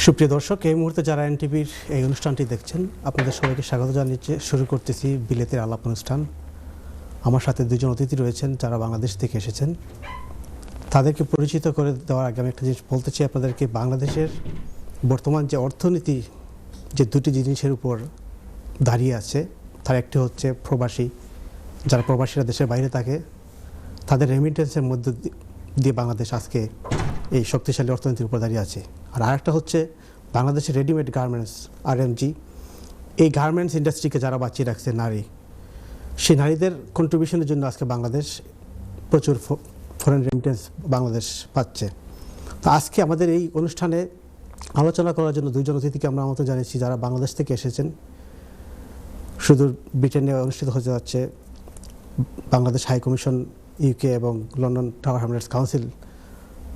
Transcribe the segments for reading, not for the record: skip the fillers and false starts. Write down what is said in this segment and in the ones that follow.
সুপ্রিয় দর্শক, এই মুহূর্তে যারা এনটিভির এই অনুষ্ঠানটি দেখছেন আপনাদের সবাইকে স্বাগত জানিয়ে শুরু করতেছি বিলেতের আলাপ অনুষ্ঠান। আমার সাথে দুজন অতিথি রয়েছেন যারা বাংলাদেশ থেকে এসেছেন। তাদেরকে পরিচিত করে দেওয়ার আগে আমি একটা জিনিস বলতে চাই আপনাদেরকে। বাংলাদেশের বর্তমান যে অর্থনীতি, যে দুটি জিনিসের উপর দাঁড়িয়ে আছে, তার একটি হচ্ছে প্রবাসী, যারা প্রবাসীরা দেশের বাইরে থাকে তাদের রেমিটেন্সের মধ্য দিয়ে বাংলাদেশ আজকে এই শক্তিশালী অর্থনীতির উপর দাঁড়িয়ে আছে। আর আরেকটা হচ্ছে বাংলাদেশের রেডিমেড গার্মেন্টস আরএমজি। এই গার্মেন্টস ইন্ডাস্ট্রিকে যারা বাঁচিয়ে রাখছে নারী, সেই নারীদের কন্ট্রিবিউশনের জন্য আজকে বাংলাদেশ প্রচুর ফরেন রেমিটেন্স বাংলাদেশ পাচ্ছে। তো আজকে আমাদের এই অনুষ্ঠানে আলোচনা করার জন্য দুইজন অতিথিকে আমরা আমন্ত্রণ জানিয়েছি যারা বাংলাদেশ থেকে এসেছেন। সুদূর ব্রিটেনে অনুষ্ঠিত হতে যাচ্ছে বাংলাদেশ হাই কমিশন ইউকে এবং লন্ডন টাওয়ার হ্যামলেটস কাউন্সিল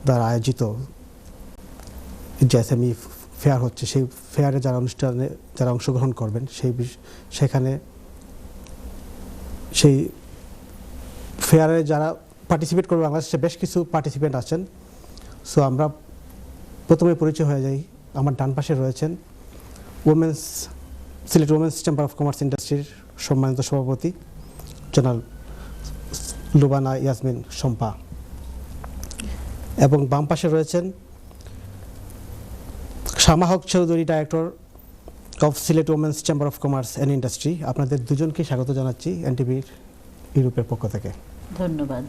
দ্বারা আয়োজিত যে এসএমই ফেয়ার হচ্ছে, সেই ফেয়ারে যারা অনুষ্ঠানে যারা অংশগ্রহণ করবেন সেখানে সেই ফেয়ারে যারা পার্টিসিপেট করবে বাংলাদেশে বেশ কিছু পার্টিসিপেন্ট আছেন। সো আমরা প্রথমে পরিচয় হয়ে যাই। আমার ডান পাশে রয়েছেন Sylhet women's chamber of commerce ইন্ডাস্ট্রির সম্মানিত সভাপতি জনাব লুবানা ইয়াসমিন শম্পা, এবং বাম পাশে রয়েছেন Shama Haque Chowdhury, director of Sylhet women's chamber of commerce and industry. আপনাদের দুজনকে স্বাগত জানাচ্ছি এনটিভির ইউরোপের পক্ষ থেকে। ধন্যবাদ।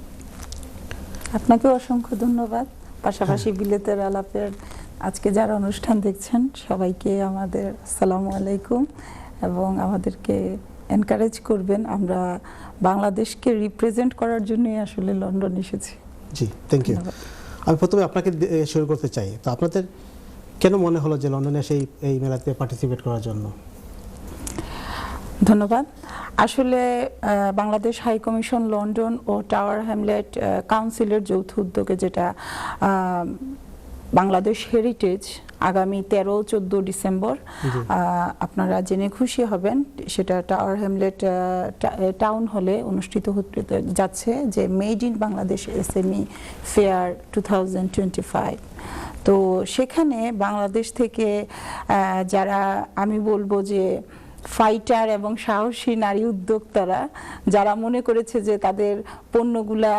আপনাকে অসংখ্য ধন্যবাদ। পাশাপাশি বিলেতের আলাপের আজকে যারা অনুষ্ঠান দেখছেন সবাইকে আমাদের আসসালামু আলাইকুম, এবং আমাদেরকে এনকারেজ করবেন। আমরা বাংলাদেশকে রিপ্রেজেন্ট করার জন্যই আসলে লন্ডন এসেছি। জি, থ্যাংক ইউ। আমি প্রথমে আপনাকে শুরু করতে চাই, তো আপনাদের কেন মনে হলো যে লন্ডনে এই মেলাতে পার্টিসিপেট করার জন্য? ধন্যবাদ। আসলে বাংলাদেশ হাই কমিশন লন্ডন ও টাওয়ার হ্যামলেট কাউন্সিলের যৌথ উদ্যোগে যেটা বাংলাদেশ হেরিটেজ আগামী 13-14 ডিসেম্বর আপনারা জেনে খুশি হবেন, সেটা টাওয়ার হ্যামলেট টাউন হলে অনুষ্ঠিত হতে যাচ্ছে, যে made in Bangladesh SME fair 2025। তো সেখানে বাংলাদেশ থেকে যারা আমি বলবো যে ফাইটার এবং সাহসী নারী উদ্যোক্তারা, যারা মনে করেছে যে তাদের পণ্যগুলা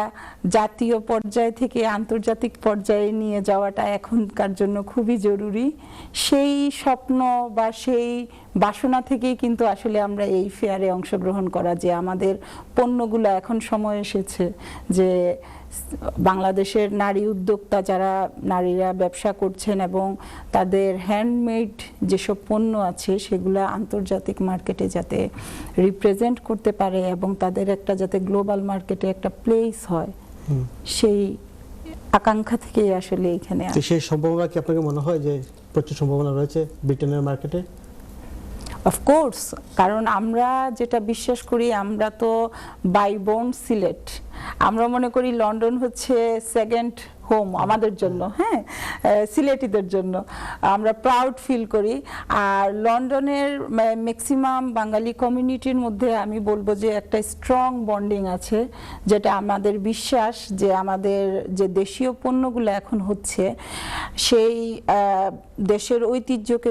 জাতীয় পর্যায় থেকে আন্তর্জাতিক পর্যায়ে নিয়ে যাওয়াটা এখনকার জন্য খুবই জরুরি, সেই স্বপ্ন বা সেই বাসনা থেকেই কিন্তু আসলে আমরা এই ফেয়ারে অংশগ্রহণ করা, যে আমাদের পণ্যগুলো এখন সময় এসেছে যে বাংলাদেশের নারী উদ্যোক্তা যারা নারীরা ব্যবসা করছেন এবং তাদের হ্যান্ডমেড যেসব পণ্য আছে সেগুলো আন্তর্জাতিক মার্কেটে যাতে রিপ্রেজেন্ট করতে পারে এবং তাদের একটা যাতে গ্লোবাল মার্কেটে একটা প্লেস হয়, সেই আকাঙ্ক্ষা থেকেই আসলে এখানে। সেই সম্ভাবনা কি আপনাকে মনে হয় যে প্রচুর সম্ভাবনা রয়েছে ব্রিটেনের মার্কেটে? অফকোর্স, কারণ আমরা যেটা বিশ্বাস করি, আমরা তো বাই বোন সিলেট, আমরা মনে করি লন্ডন হচ্ছে সেকেন্ড হোম আমাদের জন্য, হ্যাঁ, সিলেটিদের জন্য আমরা প্রাউড ফিল করি। আর লন্ডনের ম্যাক্সিমাম বাঙালি কমিউনিটির মধ্যে আমি বলবো যে একটা স্ট্রং বন্ডিং আছে, যেটা আমাদের বিশ্বাস যে আমাদের যে দেশীয় পণ্যগুলো এখন হচ্ছে সেই দেশের ঐতিহ্যকে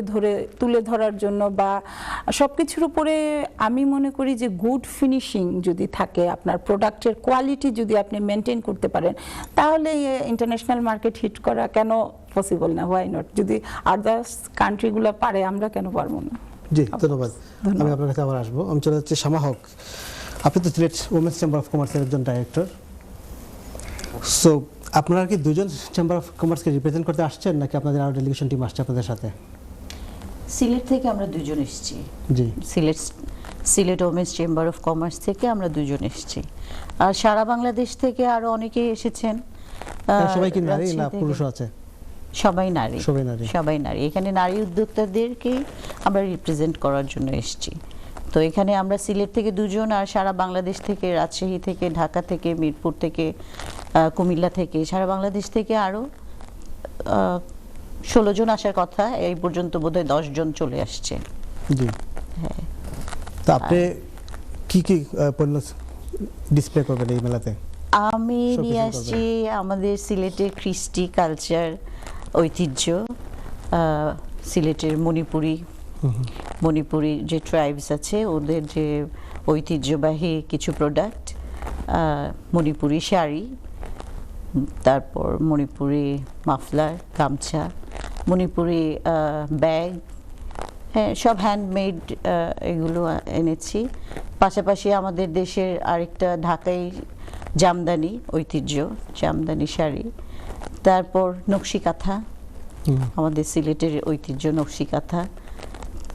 তুলে ধরার জন্য বা সবকিছুর উপরে আমি মনে করি যে গুড ফিনিশিং যদি থাকে, আপনার প্রোডাক্টের কোয়ালিটি যদি আপনি মেনটেন করতে পারেন, তাহলে ইন্টারন্যাশনাল মার্কেট হিট করা কেন পসিবল না? Why not? যদি আদার্স কান্ট্রিগুলো পারে, আমরা কেন পারবো না? জি, ধন্যবাদ। আমি আপনার কাছে আবার আসবো। আমি চলে যাচ্ছি শামা হক। আপনি তো সিলেট ওমেন্স চেম্বার অফ কমার্সের একজন ডাইরেক্টর। সো আপনারা কি দুজন চেম্বার অফ কমার্সকে রিপ্রেজেন্ট করতে আসছেন, নাকি আপনাদের আরো ডেলিগেশন টিম আসছে আপনাদের সাথে? সিলেট থেকে আমরা দুজন এসেছি। জি, Sylhet women's chamber of commerce থেকে আমরা দুজন এসেছি। আর সারা বাংলাদেশ থেকে আরো অনেকেই এসেছেন। সবাই কি নারী না পুরুষও আছে? সবাই নারী। সবাই নারী। এখানে নারী উদ্যোক্তাদেরকে আমরা রিপ্রেজেন্ট করার জন্য এসেছি। তো এখানে আমরা সিলেট থেকে দুজন, আর সারা বাংলাদেশ থেকে, রাজশাহী থেকে, ঢাকা থেকে, মিরপুর থেকে, কুমিল্লা থেকে, সারা বাংলাদেশ থেকে আরো 16 জন আসার কথা। এই পর্যন্ত বোধহয় 10 জন চলে আসছে। জি, হ্যাঁ। তো আপনি কি কি পণ্য ডিসপ্লে করবেন এই মেলাতে? আমি নিয়ে আসছি আমাদের সিলেটের কৃষ্টি কালচার ঐতিহ্য, সিলেটের মণিপুরি যে ট্রাইবস আছে ওদের যে ঐতিহ্যবাহী কিছু প্রোডাক্ট, মণিপুরি শাড়ি, তারপর মণিপুরি মাফলার, গামছা, মণিপুরি ব্যাগ, হ্যাঁ সব হ্যান্ডমেড এগুলো এনেছি। পাশাপাশি আমাদের দেশের আরেকটা ঢাকাই জামদানি ঐতিহ্য, জামদানি শাড়ি, তারপর নকশি কাঁথা, আমাদের সিলেটের ঐতিহ্য নকশি কাঁথা,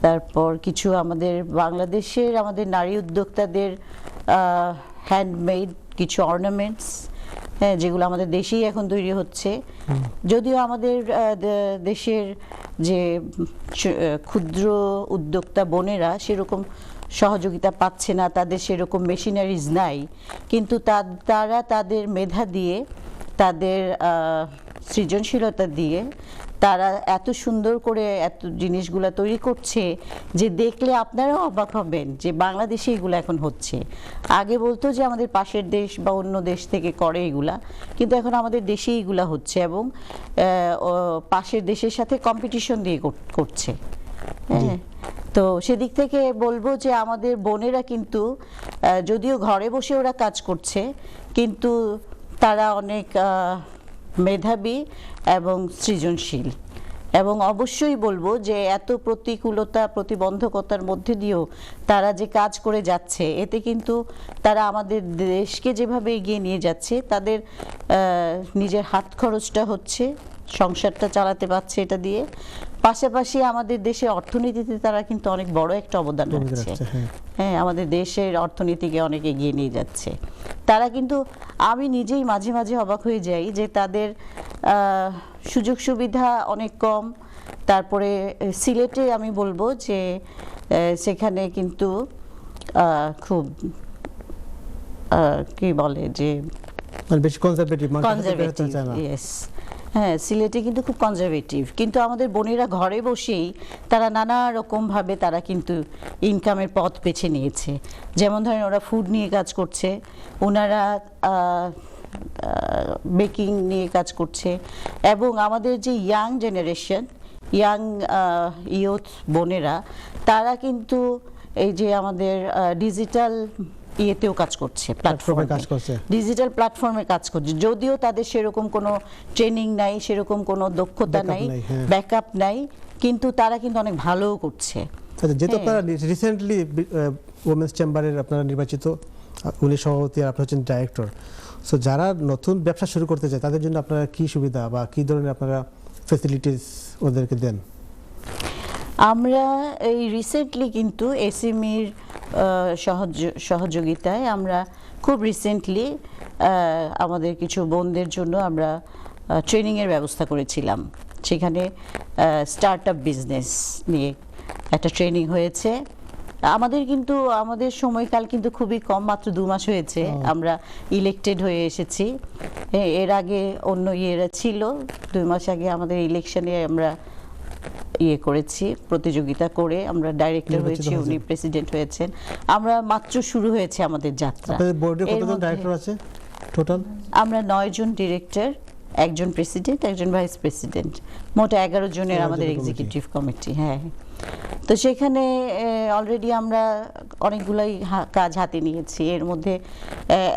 তারপর কিছু আমাদের বাংলাদেশের আমাদের নারী উদ্যোক্তাদের হ্যান্ডমেড কিছু অর্নামেন্টস, হ্যাঁ যেগুলো আমাদের দেশেই এখন তৈরি হচ্ছে। যদিও আমাদের দেশের যে ক্ষুদ্র উদ্যোক্তা বোনেরা সেরকম সহযোগিতা পাচ্ছে না, তাদের সেরকম মেশিনারিজ নাই, কিন্তু তারা তাদের মেধা দিয়ে, তাদের সৃজনশীলতা দিয়ে তারা এত সুন্দর করে এত জিনিসগুলো তৈরি করছে যে দেখলে আপনারাও অবাক হবেন যে বাংলাদেশে এগুলো এখন হচ্ছে। আগে বলতো যে আমাদের পাশের দেশ বা অন্য দেশ থেকে করে এগুলা, কিন্তু এখন আমাদের দেশেই এগুলা হচ্ছে এবং পাশের দেশের সাথে কম্পিটিশন দিয়ে করছে। হ্যাঁ, তো সেদিক থেকে বলবো যে আমাদের বোনেরা কিন্তু যদিও ঘরে বসে ওরা কাজ করছে, কিন্তু তারা অনেক মেধাবী এবং সৃজনশীল। এবং অবশ্যই বলবো যে এত প্রতিকূলতা প্রতিবন্ধকতার মধ্যে দিয়েও তারা যে কাজ করে যাচ্ছে, এতে কিন্তু তারা আমাদের দেশকে যেভাবে এগিয়ে নিয়ে যাচ্ছে, তাদের নিজের হাত খরচটা হচ্ছে, সংসারটা চালাতে পারছে এটা দিয়ে, পাশাপাশি আমাদের দেশের অর্থনীতিতে তারা কিন্তু অনেক বড় একটা অবদান রাখছে। হ্যাঁ, আমাদের দেশের অর্থনীতিকে অনেক এগিয়ে নিয়ে যাচ্ছে তারা। কিন্তু আমি নিজেই মাঝে মাঝে অবাক হয়ে যাই যে তাদের সুযোগ সুবিধা অনেক কম। তারপরে সিলেটে আমি বলবো যে সেখানে কিন্তু খুব কি বলে যে বেশি কনজারভেটিভ, ইয়েস, হ্যাঁ সিলেটে কিন্তু খুব কনজারভেটিভ, কিন্তু আমাদের বোনেরা ঘরে বসেই তারা নানা রকমভাবে তারা কিন্তু ইনকামের পথ বেছে নিয়েছে। যেমন ধরেন ওরা ফুড নিয়ে কাজ করছে, ওনারা বেকিং নিয়ে কাজ করছে, এবং আমাদের যে ইয়াং জেনারেশন, ইয়াং ইয়ুথ বোনেরা, তারা কিন্তু এই যে আমাদের ডিজিটাল ইয়েতেও কাজ করছে, ডিজিটাল প্ল্যাটফর্মে কাজ করছে। যদিও তাদের সেরকম কোনো ট্রেনিং নাই, সেরকম কোনো দক্ষতা নাই, ব্যাকআপ নাই, কিন্তু তারা কিন্তু অনেক ভালোও করছে। যেহেতু আপনারা রিসেন্টলি ওমেন্স চেম্বারের আপনারা নির্বাচিত, উনি সভাপতি আর আপনি হচ্ছেন ডাইরেক্টর, সো যারা নতুন ব্যবসা শুরু করতে চায় তাদের জন্য আপনারা কি সুবিধা বা কি ধরনের আপনারা ফ্যাসিলিটিস ওদেরকে দেন? আমরা এই রিসেন্টলি কিন্তু এসএমইর সহযোগিতায় আমরা খুব রিসেন্টলি আমাদের কিছু বোনদের জন্য আমরা ট্রেনিংয়ের ব্যবস্থা করেছিলাম। সেখানে স্টার্টআপ বিজনেস নিয়ে একটা ট্রেনিং হয়েছে। আমাদের কিন্তু আমাদের সময়কাল কিন্তু খুবই কম, মাত্র 2 মাস হয়েছে আমরা ইলেক্টেড হয়ে এসেছি। এর আগে অন্য ইয়েরা ছিল, 2 মাস আগে আমাদের ইলেকশনে আমরা করেছি, প্রতিযোগিতা করে আমরা ডাইরেক্টর হয়েছি, উনি প্রেসিডেন্ট হয়েছেন। আমরা মাত্র শুরু হয়েছে আমাদের যাত্রা। বোর্ডে কতজন ডাইরেক্টর আছে টোটাল? আমরা 9 জন ডিরেক্টর, 1 জন প্রেসিডেন্ট, 1 জন ভাইস প্রেসিডেন্ট, মোট 11 জনের আমাদের এক্সিকিউটিভ কমিটি। হ্যাঁ, তো সেখানে অলরেডি আমরা অনেকগুলাই কাজ হাতে নিয়েছি। এর মধ্যে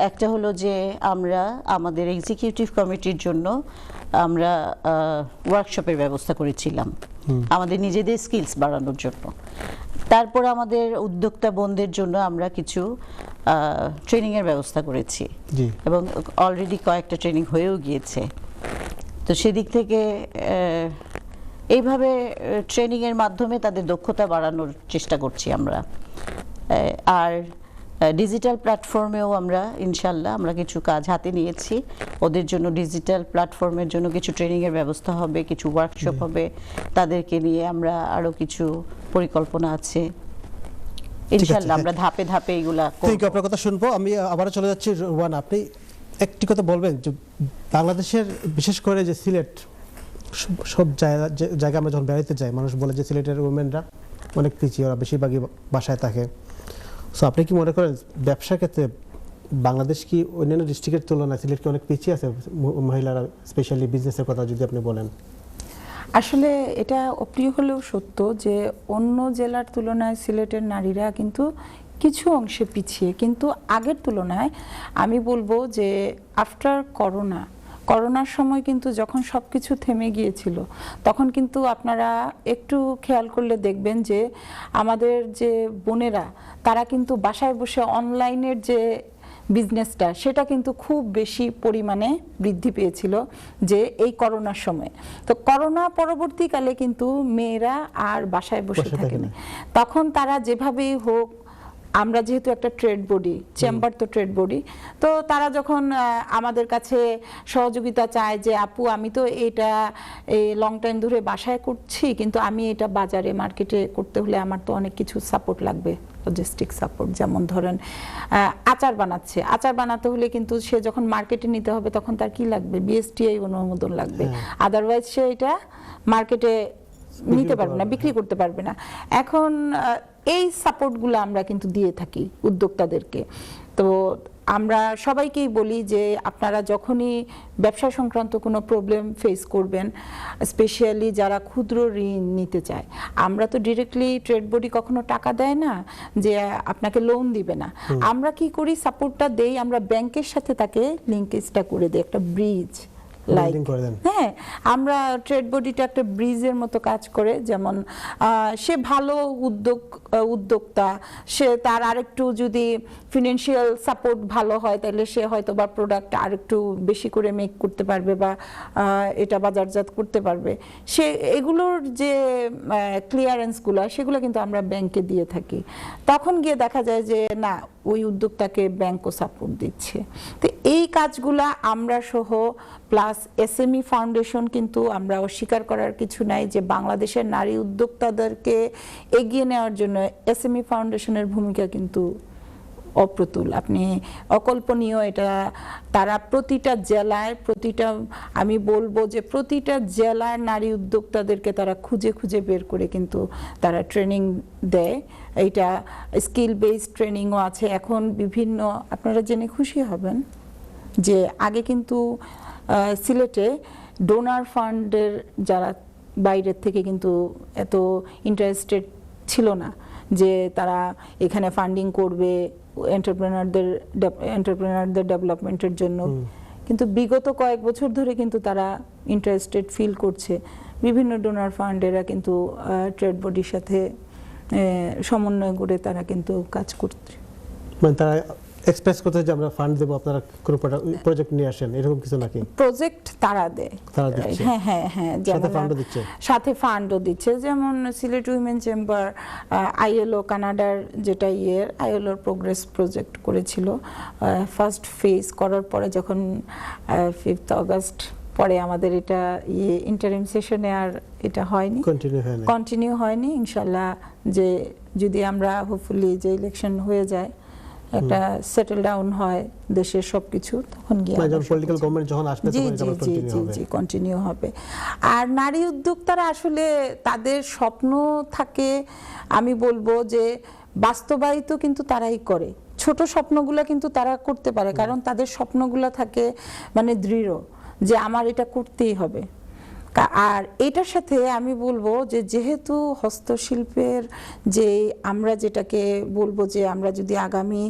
একটা হলো যে আমরা আমাদের এক্সিকিউটিভ কমিটির জন্য আমরা ওয়ার্কশপের ব্যবস্থা করেছিলাম আমাদের নিজেদের স্কিলস বাড়ানোর জন্য। তারপর আমাদের উদ্যোক্তা বোনদের জন্য আমরা কিছু ট্রেনিংয়ের ব্যবস্থা করেছি এবং অলরেডি কয়েকটা ট্রেনিং হয়েও গিয়েছে। তো সেদিক থেকে এইভাবে ট্রেনিংয়ের মাধ্যমে তাদের দক্ষতা বাড়ানোর চেষ্টা করছি আমরা। আর ডিজিটাল প্ল্যাটফর্মেও আমরা ইনশাল্লাহ আমরা কিছু কাজ হাতে নিয়েছি। ওদের জন্য ডিজিটাল প্ল্যাটফর্মের জন্য কিছু ট্রেনিংয়ের ব্যবস্থা হবে, কিছু ওয়ার্কশপ হবে, তাদেরকে নিয়ে আমরা আরও কিছু পরিকল্পনা আছে। ইনশাল্লাহ আমরা ধাপে ধাপে এগুলা ঠিক আপনার কথা শুনবো। আমি আবারও চলে যাচ্ছি রুয়ান, আপনি একটি কথা বলবেন যে বাংলাদেশের বিশেষ করে যে সিলেট, সব জায়গায় আমরা যখন বেড়াতে যাই মানুষ বলে যে সিলেটের উমেনরা অনেক পিছিয়ে, ওরা বেশিরভাগই বাসায় থাকে। সো আপনি কি মনে করেন ব্যবসার ক্ষেত্রে বাংলাদেশ কি অন্যান্য ডিস্ট্রিক্টের তুলনায় সিলেট কি অনেক পিছিয়ে আছে মহিলারা, স্পেশালি বিজনেসের কথা যদি আপনি বলেন? আসলে এটা অপ্রিয় হলেও সত্য যে অন্য জেলার তুলনায় সিলেটের নারীরা কিন্তু কিছু অংশে পিছিয়ে, কিন্তু আগের তুলনায় আমি বলবো যে আফটার করোনার সময় কিন্তু যখন সবকিছু থেমে গিয়েছিল, তখন কিন্তু আপনারা একটু খেয়াল করলে দেখবেন যে আমাদের যে বোনেরা তারা কিন্তু বাসায় বসে অনলাইনের যে বিজনেসটা সেটা কিন্তু খুব বেশি পরিমাণে বৃদ্ধি পেয়েছিল যে এই করোনার সময়। তো করোনা পরবর্তীকালে কিন্তু মেয়েরা আর বাসায় বসে থাকেনি, তখন তারা যেভাবেই হোক, আমরা যেহেতু একটা ট্রেড বডি, চেম্বার তো ট্রেড বডি, তো তারা যখন আমাদের কাছে সহযোগিতা চায় যে আপু আমি তো এটা এই লং টাইম ধরে বাসায় করছি, কিন্তু আমি এটা বাজারে মার্কেটে করতে হলে আমার তো অনেক কিছু সাপোর্ট লাগবে, লজিস্টিক সাপোর্ট। যেমন ধরেন আচার বানাচ্ছে, আচার বানাতে হলে কিন্তু সে যখন মার্কেটে নিতে হবে তখন তার কি লাগবে, বিএসটিআই অনুমোদন লাগবে, আদারওয়াইজ সে এটা মার্কেটে নিতে পারবে না, বিক্রি করতে পারবে না। এখন এই সাপোর্টগুলো আমরা কিন্তু দিয়ে থাকি উদ্যোক্তাদেরকে। তো আমরা সবাইকেই বলি যে আপনারা যখনই ব্যবসা সংক্রান্ত কোনো প্রবলেম ফেস করবেন, স্পেশালি যারা ক্ষুদ্র ঋণ নিতে চায়, আমরা তো ডিরেক্টলি ট্রেড বডি কখনো টাকা দেয় না যে আপনাকে লোন দিবে না, আমরা কি করি সাপোর্টটা দেই, আমরা ব্যাংকের সাথে তাকে লিঙ্কেজটা করে দিই, একটা ব্রিজ লাইক, হ্যাঁ আমরা ট্রেড বডিটা একটা ব্রিজের মতো কাজ করে। যেমন সে ভালো উদ্যোক্তা, সে তার আরেকটু যদি ফিনান্সিয়াল সাপোর্ট ভালো হয় তাহলে সে হয়তো বা প্রোডাক্ট আরেকটু বেশি করে মেক করতে পারবে বা এটা বাজারজাত করতে পারবে। সে এগুলোর যে ক্লিয়ারেন্সগুলো সেগুলো কিন্তু আমরা ব্যাংকে দিয়ে থাকি, তখন গিয়ে দেখা যায় যে না ওই উদ্যোক্তাকে ব্যাংকও সাপোর্ট দিচ্ছে। তো এই কাজগুলা আমরা সহ প্লাস এসএমই ফাউন্ডেশন, কিন্তু আমরা অস্বীকার করার কিছু নাই যে বাংলাদেশের নারী উদ্যোক্তাদেরকে এগিয়ে নেওয়ার জন্য এসএমই ফাউন্ডেশনের ভূমিকা কিন্তু অপ্রতুল, আপনি অকল্পনীয়। এটা তারা প্রতিটা জেলায়, আমি বলবো যে প্রতিটা জেলার নারী উদ্যোক্তাদেরকে তারা খুঁজে খুঁজে বের করে কিন্তু তারা ট্রেনিং দেয়। এইটা স্কিল বেসড ট্রেনিংও আছে এখন বিভিন্ন। আপনারা জেনে খুশি হবেন যে আগে কিন্তু সিলেটে ডোনার ফান্ডের যারা বাইরের থেকে কিন্তু এত ইন্টারেস্টেড ছিল না যে তারা এখানে ফান্ডিং করবে এন্টারপ্রেনারদের ডেভেলপমেন্টের জন্য, কিন্তু বিগত কয়েক বছর ধরে কিন্তু তারা ইন্টারেস্টেড ফিল করছে। বিভিন্ন ডোনার ফান্ডেরা কিন্তু ট্রেড বডির সাথে সমন্বয় করে তারা কিন্তু কাজ করছে, মানে তারা এক্সপ্রেস করতে যে আমরা ফান্ড দেব, আপনারা কোনো প্রজেক্ট নিয়ে আসেন, এরকম কিছু নাকি? প্রজেক্ট তারা দেয়, হ্যাঁ হ্যাঁ হ্যাঁ, সাথে ফান্ডও দিচ্ছে। যেমন সিলেট উইমেন চেম্বার আইএলও কানাডার যেটা আইএলওর প্রোগ্রেস প্রজেক্ট করেছিল, ফার্স্ট ফেজ করার পরে যখন 5 আগস্ট পরে আমাদের এটা ইন্টারিম সেশনে আর এটা হয়নি, কন্টিনিউ হয়নি। ইনশাল্লাহ যে যদি আমরা হোপফুলি যে ইলেকশন হয়ে যায়, একটা সেটেল ডাউন হয় দেশের সবকিছু, তখন গিয়ে পলিটিক্যাল গভর্নমেন্ট যখন আসবে তখন এটা কন্টিনিউ হবে। আর নারী উদ্যোক্তারা আসলে তাদের স্বপ্ন থাকে, আমি বলবো যে বাস্তবায়িত কিন্তু তারাই করে। ছোট স্বপ্নগুলো কিন্তু তারা করতে পারে, কারণ তাদের স্বপ্নগুলো থাকে মানে দৃঢ় যে আমার এটা করতেই হবে। আর এটার সাথে আমি বলবো যে যেহেতু হস্তশিল্পের যে আমরা যেটাকে বলবো যে আমরা যদি আগামী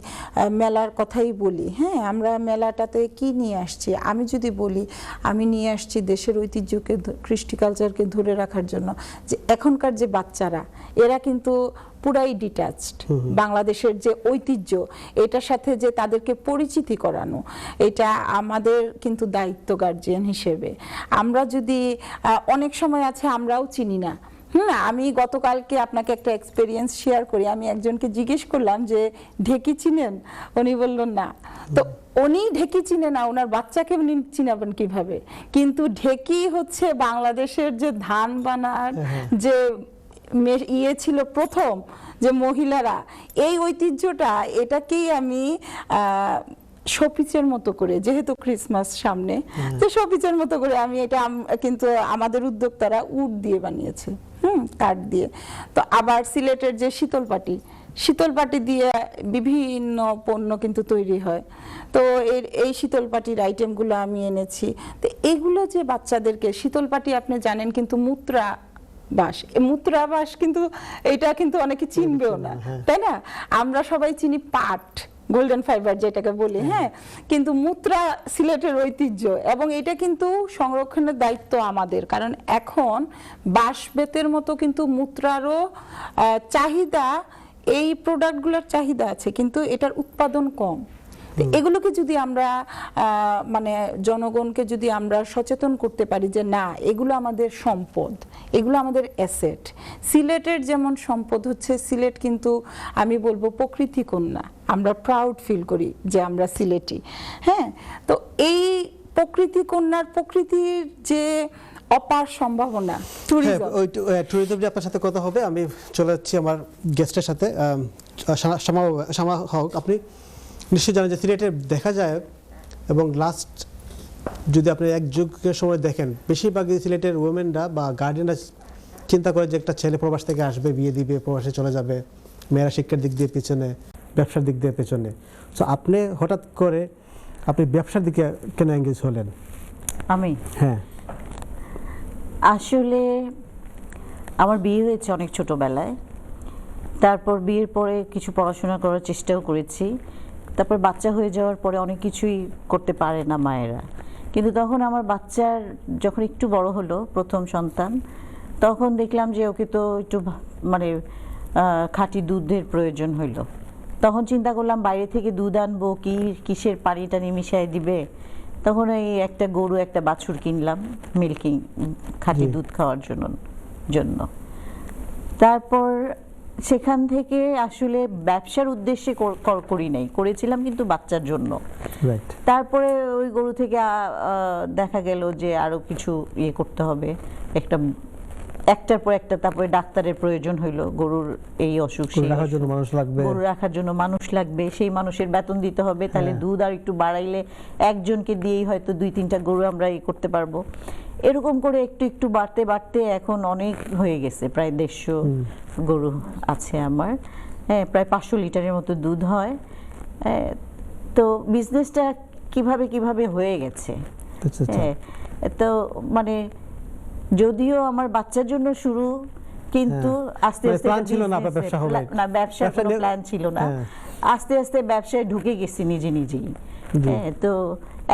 মেলার কথাই বলি, হ্যাঁ আমরা মেলাটাতে কি নিয়ে আসছি, আমি যদি বলি আমি নিয়ে আসছি দেশের ঐতিহ্যকে, কৃষ্টি কালচারকে ধরে রাখার জন্য। যে এখনকার যে বাচ্চারা এরা কিন্তু পুরাই ডিট্যাচড, বাংলাদেশের যে ঐতিহ্য এটার সাথে যে তাদেরকে পরিচিতি করানো, এটা আমাদের কিন্তু দায়িত্ব গার্জিয়ান হিসেবে। আমরা যদি অনেক সময় আছে আমরাও চিনি না। আমি গতকালকে আপনাকে একটা এক্সপেরিয়েন্স শেয়ার করি। আমি একজনকে জিজ্ঞেস করলাম যে ঢেকি চিনেন, উনি বললেন না। তো উনি ঢেকি চিনে না, ওনার বাচ্চাকে উনি চিনাবেন কিভাবে? কিন্তু ঢেকি হচ্ছে বাংলাদেশের যে ধান বানার যে ছিল প্রথম যে মহিলারা, এই ঐতিহ্যটা এটাকেই আমি শোপিসের মতো করে, যেহেতু ক্রিসমাস সামনে, তো শোপিসের মতো করে আমি এটা কিন্তু আমাদের উদ্যোক্তারা উড দিয়ে বানিয়েছে, কাঠ দিয়ে। তো আবার সিলেটের যে শীতল পাটি, শীতল পাটি দিয়ে বিভিন্ন পণ্য কিন্তু তৈরি হয়। তো এই শীতল পাটির আইটেমগুলো আমি এনেছি। তো এগুলো যে বাচ্চাদেরকে, শীতল পাটি আপনি জানেন কিন্তু মূত্রাবাস, মূত্রাবাস কিন্তু এটা কিন্তু অনেকে চিনবেও না, তাই না? আমরা সবাই চিনি পাট, গোল্ডেন ফাইবার যেটাকে বলি, হ্যাঁ, কিন্তু মুত্রা সিলেটের ঐতিহ্য, এবং এটা কিন্তু সংরক্ষণের দায়িত্ব আমাদের, কারণ এখন বাঁশ বেতের মতো কিন্তু মুত্রারও চাহিদা, এই প্রোডাক্টগুলোর চাহিদা আছে, কিন্তু এটার উৎপাদন কম। তো এগুলোকে যদি আমরা মানে জনগণকে যদি আমরা সচেতন করতে পারি যে না, এগুলো আমাদের সম্পদ, এগুলো আমাদের অ্যাসেট। সিলেটের যেমন সম্পদ হচ্ছে, সিলেট কিন্তু আমি বলবো প্রকৃতি কন্যা, আমরা প্রাউড ফিল করি যে আমরা সিলেটি। হ্যাঁ, তো এই প্রকৃতি কন্যার, প্রকৃতির যে অপার সম্ভাবনা, ট্যুরিজম নিয়ে আপনার সাথে কথা হবে। আমি চলে যাচ্ছি আমার গেস্টের সাথে। শামা হক, আপনি নিশ্চয়ই জানেন যে সিলেটে দেখা যায়, এবং লাস্ট যদি আপনি এক যুগের সময় দেখেন, বেশিরভাগই সিলেটের ওমেনরা বা গার্ডিয়ানরা চিন্তা করে যে একটা ছেলে প্রবাস থেকে আসবে, বিয়ে দিবে, প্রবাসে চলে যাবে, মেয়েরা শিক্ষার দিক দিয়ে পেছনে, ব্যবসার দিক দিয়ে পেছনে। সো আপনি হঠাৎ করে আপনি ব্যবসার দিকে কেন এঙ্গেজ হলেন? আমি হ্যাঁ, আসলে আমার বিয়ে হয়েছে অনেক ছোটবেলায়, তারপর বিয়ের পরে কিছু পড়াশোনা করার চেষ্টাও করেছি, তারপর বাচ্চা হয়ে যাওয়ার পরে অনেক কিছুই করতে পারে না মায়েরা। কিন্তু তখন আমার বাচ্চার যখন একটু বড় হলো, প্রথম সন্তান, তখন দেখলাম যে ওকে তো একটু মানে খাঁটি দুধের প্রয়োজন হইলো। তখন চিন্তা করলাম বাইরে থেকে দুধ আনবো, কিসের পানি টানি মিশিয়ে দিবে। তখন ওই একটা গরু, একটা বাছুর কিনলাম মিল্কিং, খাঁটি দুধ খাওয়ার জন্য। তারপর সেখান থেকে আসলে ব্যবসার উদ্দেশ্যে করি নাই, করেছিলাম কিন্তু বাচ্চার জন্য। তারপরে ওই গরু থেকে দেখা গেল যে আরো কিছু ইয়ে করতে হবে, একটার পর একটা, তারপরে ডাক্তারের প্রয়োজন হইলো, গরুর এই অসুখ, গরু রাখার জন্য মানুষ লাগবে, সেই মানুষের বেতন দিতে হবে, তাহলে দুধ আর একটু বাড়াইলে একজনকে দিয়েই হয়তো 2-3টা গরু আমরা করতে পারবো। এরকম করে একটু একটু বাড়তে বাড়তে এখন অনেক হয়ে গেছে, প্রায় 150 গরু আছে আমার। হ্যাঁ, প্রায় 500 লিটারের মতো দুধ হয়। তো বিজনেসটা কিভাবে হয়ে গেছে। হ্যাঁ, তো মানে যদিও আমার বাচ্চার জন্য শুরু, কিন্তু আস্তে আস্তে ব্যবসার কোনো প্ল্যান ছিল না, আস্তে আস্তে ব্যবসায় ঢুকে গেছি নিজেই। হ্যাঁ, তো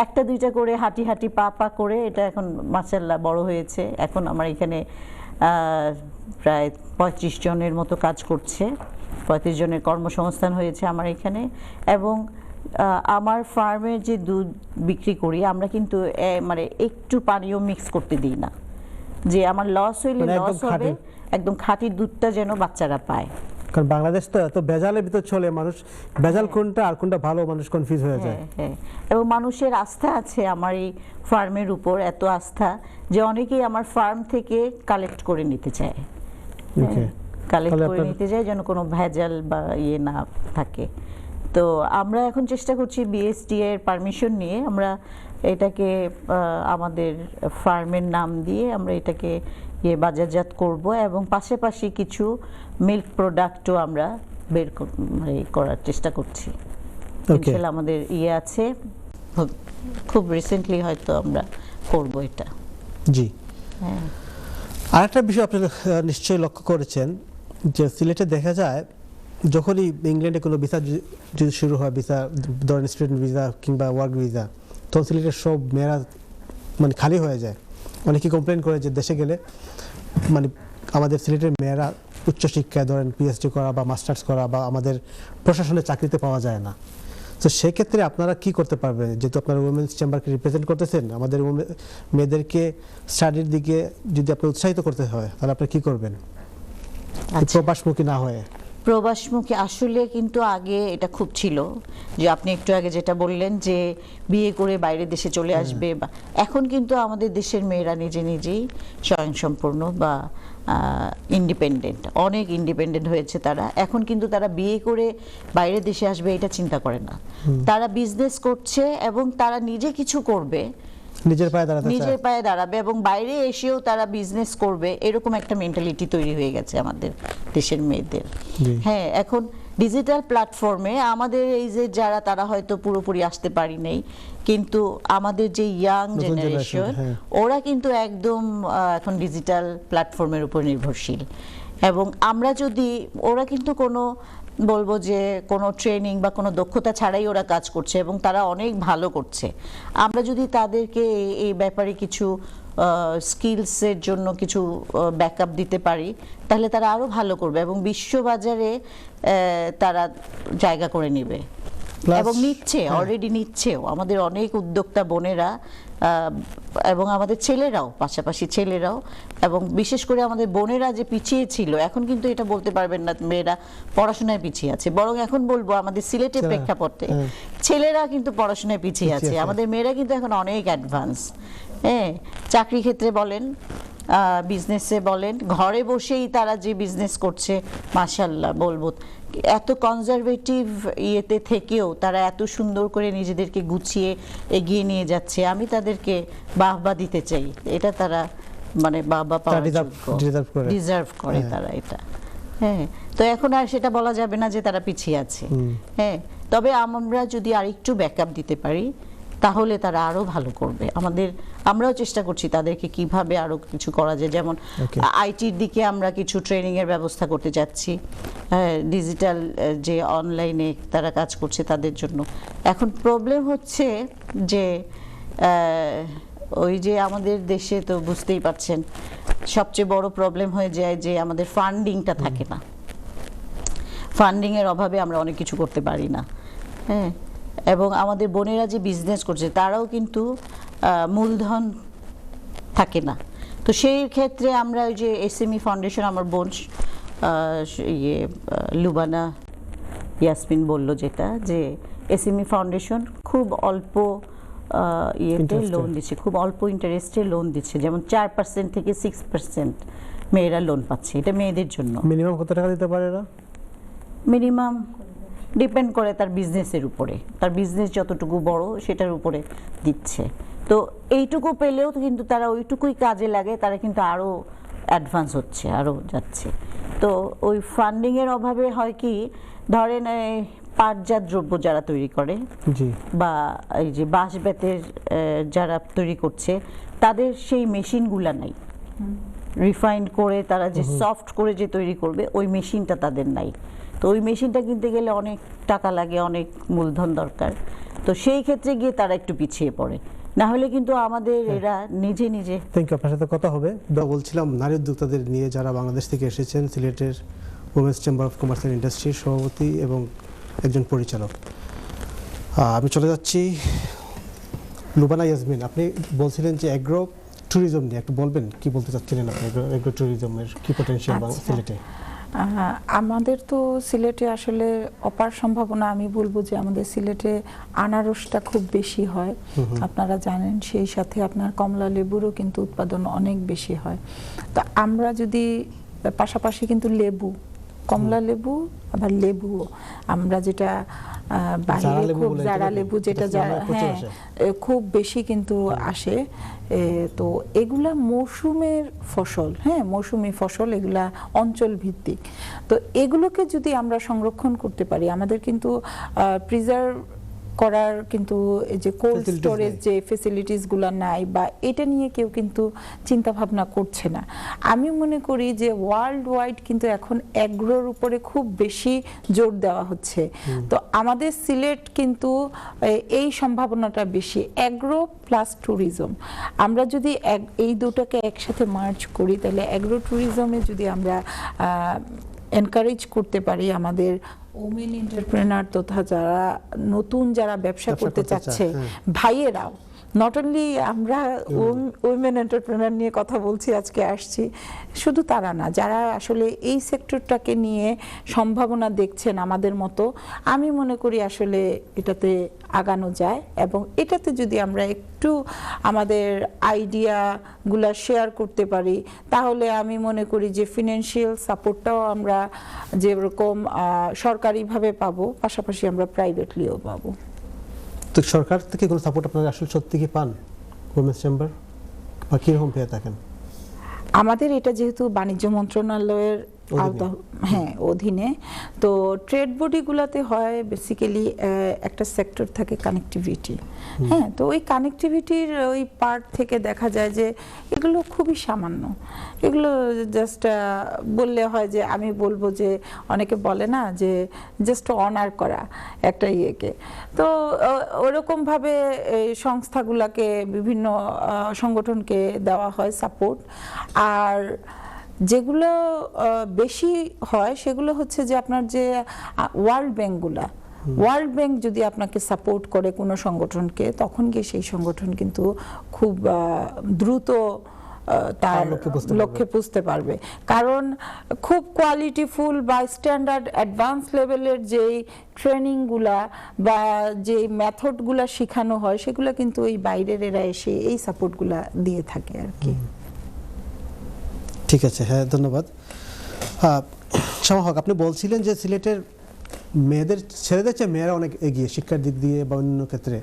1-2টা করে হাঁটি পা করে এটা এখন মাশাআল্লাহ বড় হয়েছে। এখন আমার এখানে প্রায় 35 জনের মতো কাজ করছে, 35 জনের কর্মসংস্থান হয়েছে আমার এখানে। এবং আমার ফার্মের যে দুধ বিক্রি করি আমরা কিন্তু মানে একটু পানিও মিক্স করতে দিই না, যে আমার লস হইলে লস হবে, একদম খাঁটি দুধটা যেন বাচ্চারা পায়। কারণ বাংলাদেশ তো এত ভেজালের ভিতর চলে, মানুষ ভেজাল কোনটা আর কোনটা ভালো মানুষ কনফিউজ হয়ে যায়। হ্যাঁ, এবং মানুষের আস্থা আছে আমার এই ফার্মের উপর, এত আস্থা যে অনেকেই আমার ফার্ম থেকে কালেক্ট করে নিতে চায়, যেন কোনো ভেজাল বা ইয়ে না থাকে। তো আমরা এখন চেষ্টা করছি বিএসটি এর পারমিশন নিয়ে আমরা এটাকে আমাদের ফার্মের নাম দিয়ে আমরা এটাকে বাজারজাত করব, এবং পাশাপাশি কিছু মিল্ক প্রোডাক্টও আমরা বের করার চেষ্টা করছি। ইনশাআল্লাহ আমাদের আছে, খুব রিসেন্টলি হয়তো আমরা করব এটা। জি, হ্যাঁ। আরেকটা বিষয় আপনি নিশ্চয়ই লক্ষ্য করেছেন যে সিলেটে দেখা যায় যখনই ইংল্যান্ডে কোনো ভিসা যদি শুরু হয়, ভিসা ধরেন স্টুডেন্ট ভিসা কিংবা ওয়ার্ক ভিসা, তখন সিলেটের সব মেয়েরা মানে খালি হয়ে যায়। অনেকে কমপ্লেন করে যে দেশে গেলে মানে আমাদের সিলেটের মেয়েরা উচ্চশিক্ষায় ধরেন পিএইচডি করা বা মাস্টার্স করা বা আমাদের প্রশাসনের চাকরিতে পাওয়া যায় না। তো সেক্ষেত্রে আপনারা কি করতে পারবেন, যেহেতু আপনারা উইমেন্স চেম্বারকে রিপ্রেজেন্ট করতেছেন, আমাদের মেয়েদেরকে স্টাডির দিকে যদি আপনি উৎসাহিত করতে হয় তাহলে আপনি কি করবেন প্রবাসমুখী না হয়ে? প্রবাসমুখী আসলে কিন্তু আগে এটা খুব ছিল, যে আপনি একটু আগে যেটা বললেন যে বিয়ে করে বাইরের দেশে চলে আসবে, বা এখন কিন্তু আমাদের দেশের মেয়েরা নিজেই স্বয়ংসম্পূর্ণ বা ইন্ডিপেন্ডেন্ট, অনেক ইন্ডিপেন্ডেন্ট হয়েছে তারা। এখন কিন্তু তারা বিয়ে করে বাইরের দেশে আসবে এটা চিন্তা করে না, তারা বিজনেস করছে এবং তারা নিজে কিছু করবে, নিজের পায়ে দাঁড়াবে এবং বাইরে এসেও তারা বিজনেস করবে, এরকম একটা মেন্টালিটি তৈরি হয়ে গেছে আমাদের দেশের মেয়েদের। হ্যাঁ, এখন ডিজিটাল প্ল্যাটফর্মে আমাদের এই যে যারা তারা হয়তো পুরোপুরি আসতে পারি নাই, কিন্তু আমাদের যে ইয়াং নতুন জেনারেশন generation, হ্যাঁ। ওরা কিন্তু একদম এখন ডিজিটাল প্ল্যাটফর্মের উপর নির্ভরশীল। এবং আমরা যদি, ওরা কিন্তু কোনো বলবো যে কোনো ট্রেনিং বা কোনো দক্ষতা ছাড়াই ওরা কাজ করছে এবং তারা অনেক ভালো করছে। আমরা যদি তাদেরকে এই ব্যাপারে কিছু স্কিলসের জন্য কিছু ব্যাকআপ দিতে পারি, তাহলে তারা আরো ভালো করবে এবং বিশ্ববাজারে তারা জায়গা করে নেবে Plus, এবং নিচ্ছে, অলরেডি নিচ্ছেও। আমাদের অনেক উদ্যোক্তা বোনেরা এবং আমাদের ছেলেরাও, পাশাপাশি ছেলেরাও, এবং বিশেষ করে আমাদের বোনেরা যে পিছিয়ে ছিল, এখন কিন্তু এটা বলতে পারবেন না মেয়েরা পড়াশোনায় পিছিয়ে আছে, বরং এখন বলবো আমাদের সিলেটের প্রেক্ষাপটে ছেলেরা কিন্তু পড়াশোনায় পিছিয়ে আছে। আমাদের মেয়েরা কিন্তু এখন অনেক অ্যাডভান্স। হ্যাঁ, চাকরি ক্ষেত্রে বলেন, বিজনেসে বলেন, ঘরে বসেই তারা যে বিজনেস করছে, মাশাআল্লাহ বলবো। এত কনজারভেটিভ ইয়েতে থেকেও তারা এত সুন্দর করে নিজেদেরকে গুছিয়ে এগিয়ে নিয়ে যাচ্ছে। আমি তাদেরকে বাহবা দিতে চাই, এটা তারা মানে বাহবা পাওয়ার যোগ্য, ডিজার্ভ করে তারা এটা। হ্যাঁ, তো এখন আর সেটা বলা যাবে না যে তারা পিছিয়ে আছে। হ্যাঁ, তবে আমরা যদি আরেকটু ব্যাকআপ দিতে পারি তাহলে তারা আরো ভালো করবে। আমরাও চেষ্টা করছি তাদেরকে কিভাবে আরো কিছু করা যায়, যেমন আইটির দিকে আমরা কিছু ট্রেনিং এর ব্যবস্থা করতে যাচ্ছি, ডিজিটাল যে অনলাইনে তারা কাজ করছে তাদের জন্য। এখন প্রবলেম হচ্ছে যে ওই যে আমাদের দেশে তো বুঝতেই পারছেন সবচেয়ে বড় প্রবলেম হয়ে যায় যে আমাদের ফান্ডিংটা থাকে না। ফান্ডিং এর অভাবে আমরা অনেক কিছু করতে পারি না। হ্যাঁ, এবং আমাদের বোনেরা যে বিজনেস করছে তারাও কিন্তু মূলধন থাকে না। তো সেই ক্ষেত্রে আমরা ওই যে এসএমই ফাউন্ডেশন, আমার বোন লুবানা ইয়াসমিন বলল যেটা, যে এসএমই ফাউন্ডেশন খুব অল্প ইয়েতে লোন দিচ্ছে, খুব অল্প ইন্টারেস্টে লোন দিচ্ছে, যেমন 4% থেকে 6% মেয়েরা লোন পাচ্ছে। এটা মেয়েদের জন্য। মিনিমাম কত টাকা দিতে পারে এরা? মিনিমাম ডিপেন্ড করে তার বিজনেসের উপরে, তার বিজনেস যতটুকু বড় সেটার উপরে দিচ্ছে। তো এইটুকু পেলেও কিন্তু তারা ওইটুকুই কাজে লাগে, তারা কিন্তু আরো অ্যাডভান্স হচ্ছে, আরো যাচ্ছে। তো ওই ফান্ডিং এর অভাবে হয় কি, ধরেন পাটজাত দ্রব্য যারা তৈরি করে বা এই যে বাঁশ বেতের যারা তৈরি করছে, তাদের সেই মেশিনগুলা নাই। রিফাইন্ড করে তারা যে সফট করে যে তৈরি করবে, ওই মেশিনটা তাদের নাই। তো ওই মেশিনটা কিনতে গেলে অনেক টাকা লাগে, অনেক মূলধন দরকার। তো সেই ক্ষেত্রে গিয়ে তারা একটু পিছিয়ে পড়ে, না হলে কিন্তু আমাদের এরা নিজে নিজে। থ্যাংক ইউ, আপনার সাথে কথা হবে। বলছিলাম নারী উদ্যোক্তাদের নিয়ে যারা বাংলাদেশ থেকে এসেছেন, সিলেটের women's chamber of commerce and ইন্ডাস্ট্রির সভাপতি এবং একজন পরিচালক। আমি চলে যাচ্ছি লুবানা ইয়াসমিন, আপনি বলছিলেন যে অ্যাগ্রো ট্যুরিজম নিয়ে একটু বলবেন, কি বলতে চাচ্ছিলেন আপনি অ্যাগ্রো ট্যুরিজমের কি পটেনশিয়াল সিলেটে? আমাদের তো সিলেটে আসলে অপার সম্ভাবনা। আমি বলবো যে আমাদের সিলেটে আনারসটা খুব বেশি হয়, আপনারা জানেন। সেই সাথে আপনার কমলা লেবুরও কিন্তু উৎপাদন অনেক বেশি হয়। তো আমরা যদি পাশাপাশি কিন্তু লেবু, কমলা লেবু আবার লেবুও আমরা যেটা বাইরে খুব জারা লেবু যেটা হ্যাঁ খুব বেশি কিন্তু আসে। তো এগুলা মৌসুমের ফসল, হ্যাঁ মৌসুমী ফসল, এগুলা অঞ্চল ভিত্তিক। তো এগুলোকে যদি আমরা সংরক্ষণ করতে পারি, আমাদের কিন্তু প্রিজার্ভ করার কিন্তু এই যে কোল্ড স্টোরেজ যে ফ্যাসিলিটিস গুলো নাই, বা এটা নিয়ে কেউ কিন্তু চিন্তা ভাবনা করছে না। আমি মনে করি যে ওয়ার্ল্ড ওয়াইড কিন্তু এখন অ্যাগ্রোর উপরে খুব বেশি জোর দেওয়া হচ্ছে। তো আমাদের সিলেট কিন্তু এই সম্ভাবনাটা বেশি, অ্যাগ্রো প্লাস ট্যুরিজম। আমরা যদি এই দুটাকে একসাথে মার্জ করি, তাহলে অ্যাগ্রো ট্যুরিজমে যদি আমরা এনকারেজ করতে পারি আমাদের ওমেন এন্টারপ্রেনার তথা যারা নতুন যারা ব্যবসা করতে চাচ্ছে ভাইয়েরাও, নট অনলি আমরা উইমেন এন্টারপ্রেনার নিয়ে কথা বলছি, আজকে আসছি, শুধু তারা না, যারা আসলে এই সেক্টরটাকে নিয়ে সম্ভাবনা দেখছেন আমাদের মতো, আমি মনে করি আসলে এটাতে আগানো যায়। এবং এটাতে যদি আমরা একটু আমাদের আইডিয়াগুলো শেয়ার করতে পারি, তাহলে আমি মনে করি যে ফিনান্সিয়াল সাপোর্টটাও আমরা যেরকম সরকারিভাবে পাবো, পাশাপাশি আমরা প্রাইভেটলিও পাবো। তো সরকার থেকে কোনো সাপোর্ট আপনারা আসলে সত্যি কি পান উইমেন্স চেম্বার, বা কীরকম পেয়ে থাকেন? আমাদের এটা যেহেতু বাণিজ্য মন্ত্রণালয়ের হ্যাঁ অধীনে। তো ট্রেড বডিগুলোতে হয় বেসিক্যালি একটা সেক্টর থাকে কানেক্টিভিটি, হ্যাঁ, তো ওই কানেক্টিভিটির ওই পার্ট থেকে দেখা যায় যে এগুলো খুবই সামান্য, এগুলো জাস্ট বললে হয় যে আমি বলবো যে অনেকে বলে না যে জাস্ট অনার করা একটা ইয়েকে, তো ওরকমভাবে এই সংস্থাগুলোকে বিভিন্ন সংগঠনকে দেওয়া হয় সাপোর্ট। আর যেগুলো বেশি হয় সেগুলো হচ্ছে যে আপনার যে ওয়ার্ল্ড ব্যাংক যদি আপনাকে সাপোর্ট করে কোনো সংগঠনকে, তখন গিয়ে সেই সংগঠন কিন্তু খুব দ্রুত তার লক্ষ্যে পৌঁছতে পারবে। কারণ খুব কোয়ালিটিফুল বা স্ট্যান্ডার্ড অ্যাডভান্স লেভেলের যেই ট্রেনিংগুলা বা যে মেথডগুলা শেখানো হয় সেগুলো কিন্তু এই বাইরের এরা এসে এই সাপোর্টগুলা দিয়ে থাকে আর কি। ঠিক আছে, হ্যাঁ ধন্যবাদ। শামা হক, আপনি বলছিলেন যে সিলেটের ছেলেদের চেয়ে মেয়েরা অনেক এগিয়ে শিক্ষার দিক দিয়ে বা অন্য ক্ষেত্রে,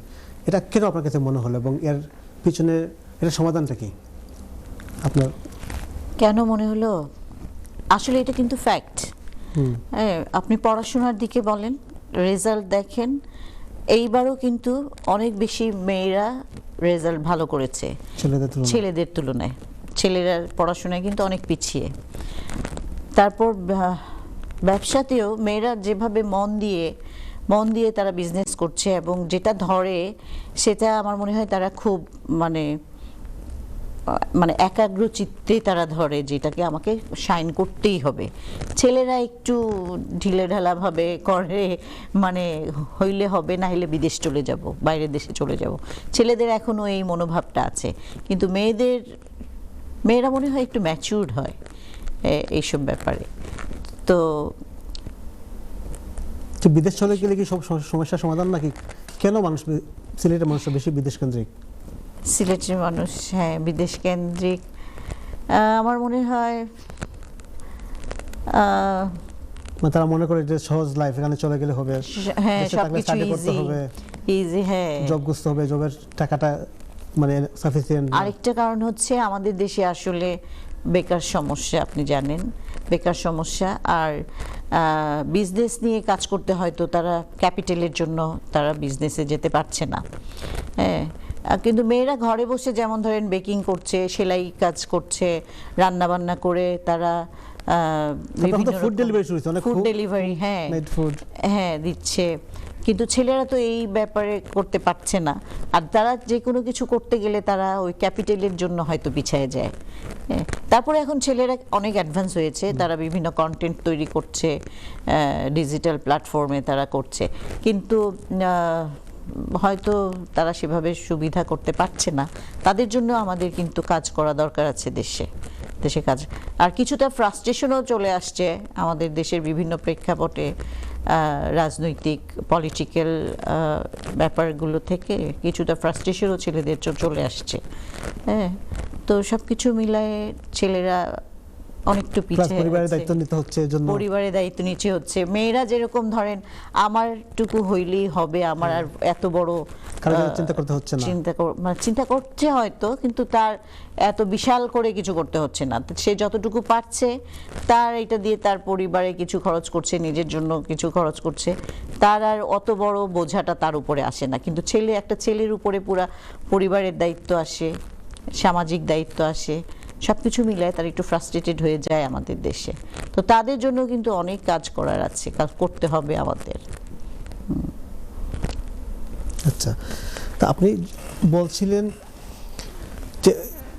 এটা কেন আপনার কাছে মনে হলো এবং এর পিছনে এর সমাধানটা কি আপনার? কেন মনে হলো? আসলে এটা কিন্তু ফ্যাক্ট। আপনি পড়াশোনার দিকে বলেন, রেজাল্ট দেখেন, এইবারও কিন্তু অনেক বেশি মেয়েরা রেজাল্ট ভালো করেছে ছেলেদের তুলনায়। ছেলেরা পড়াশোনায় কিন্তু অনেক পিছিয়ে। তারপর ব্যবসাতেও মেয়েরা যেভাবে মন দিয়ে তারা বিজনেস করছে এবং যেটা ধরে সেটা আমার মনে হয় তারা খুব মানে একাগ্র চিত্তে তারা ধরে, যেটাকে আমাকে শাইন করতেই হবে। ছেলেরা একটু ঢিলে ঢালা ভাবে করে, মানে হইলে হবে, না হইলে বিদেশ চলে যাব, বাইরের দেশে চলে যাব। ছেলেদের এখনো এই মনোভাবটা আছে, কিন্তু মেয়েরা মনে হয় একটু ম্যাচিউরড হয় এইসব ব্যাপারে। তো বিদেশ চলে গেলে কি সব সমস্যার সমাধান নাকি? কেন সিলেটের মানুষ বেশি বিদেশ কেন্দ্রিক? সিলেটের মানুষ হ্যাঁ বিদেশ কেন্দ্রিক আমার মনে হয় তারা মনে করে যে সহজ লাইফ, এখানে চলে গেলে হবে, হ্যাঁ সবকিছু ইজি, হ্যাঁ জব করতে হবে, জবের টাকাটা মানে সাফিসিয়েন্ট। আরেকটা কারণ হচ্ছে আমাদের দেশে আসলে বেকার সমস্যা, আপনি জানেন বেকার সমস্যা। আর বিজনেস নিয়ে কাজ করতে হয়তো তারা ক্যাপিটালের জন্য তারা বিজনেসে যেতে পারছে না। হ্যাঁ, কিন্তু মেয়েরা ঘরে বসে যেমন ধরেন বেকিং করছে, সেলাই কাজ করছে, রান্না বান্না করে তারা ফুড ডেলিভারি হ্যাঁ দিচ্ছে। কিন্তু ছেলেরা তো এই ব্যাপারে করতে পারছে না, আর তারা যে কোনো কিছু করতে গেলে তারা ওই ক্যাপিটালের জন্য হয়তো পিছিয়ে যায়। তারপরে এখন ছেলেরা অনেক অ্যাডভান্স হয়েছে, তারা বিভিন্ন কন্টেন্ট তৈরি করছে, ডিজিটাল প্ল্যাটফর্মে তারা করছে, কিন্তু হয়তো তারা সেভাবে সুবিধা করতে পারছে না। তাদের জন্য আমাদের কিন্তু কাজ করা দরকার আছে দেশে কাজ। আর কিছুটা ফ্রাস্ট্রেশনও চলে আসছে আমাদের দেশের বিভিন্ন প্রেক্ষাপটে, রাজনৈতিক পলিটিক্যাল ব্যাপারগুলো থেকে কিছুটা ফ্রাস্ট্রেশনও ছেলেদের চলে আসছে। হ্যাঁ, তো সবকিছু মিলায়ে ছেলেরা অনেকটু পিছিয়ে, পরিবারের দায়িত্ব নিতে হচ্ছে, পরিবারের দায়িত্ব নিতে হচ্ছে। মেয়েরা যেরকম ধরেন আমারটুকু হইলেই হবে, আমার আর এত বড় চিন্তা করতে হচ্ছে না, চিন্তা করছে হয়তো, কিন্তু তার এত বিশাল করে কিছু করতে হচ্ছে না। সে যতটুকু পারছে তার এটা দিয়ে তার পরিবারে কিছু খরচ করছে, নিজের জন্য কিছু খরচ করছে, তার আর অত বড় বোঝাটা তার উপরে আসে না। কিন্তু একটা ছেলের উপরে পুরা পরিবারের দায়িত্ব আসে, সামাজিক দায়িত্ব আসে, সবকিছু মিলায় তার একটু ফ্রাস্ট্রেটেড হয়ে যায় আমাদের দেশে। তো তাদের জন্য কিন্তু অনেক কাজ করার আছে, কাজ করতে হবে আমাদের। আচ্ছা, তা আপনি বলছিলেন যে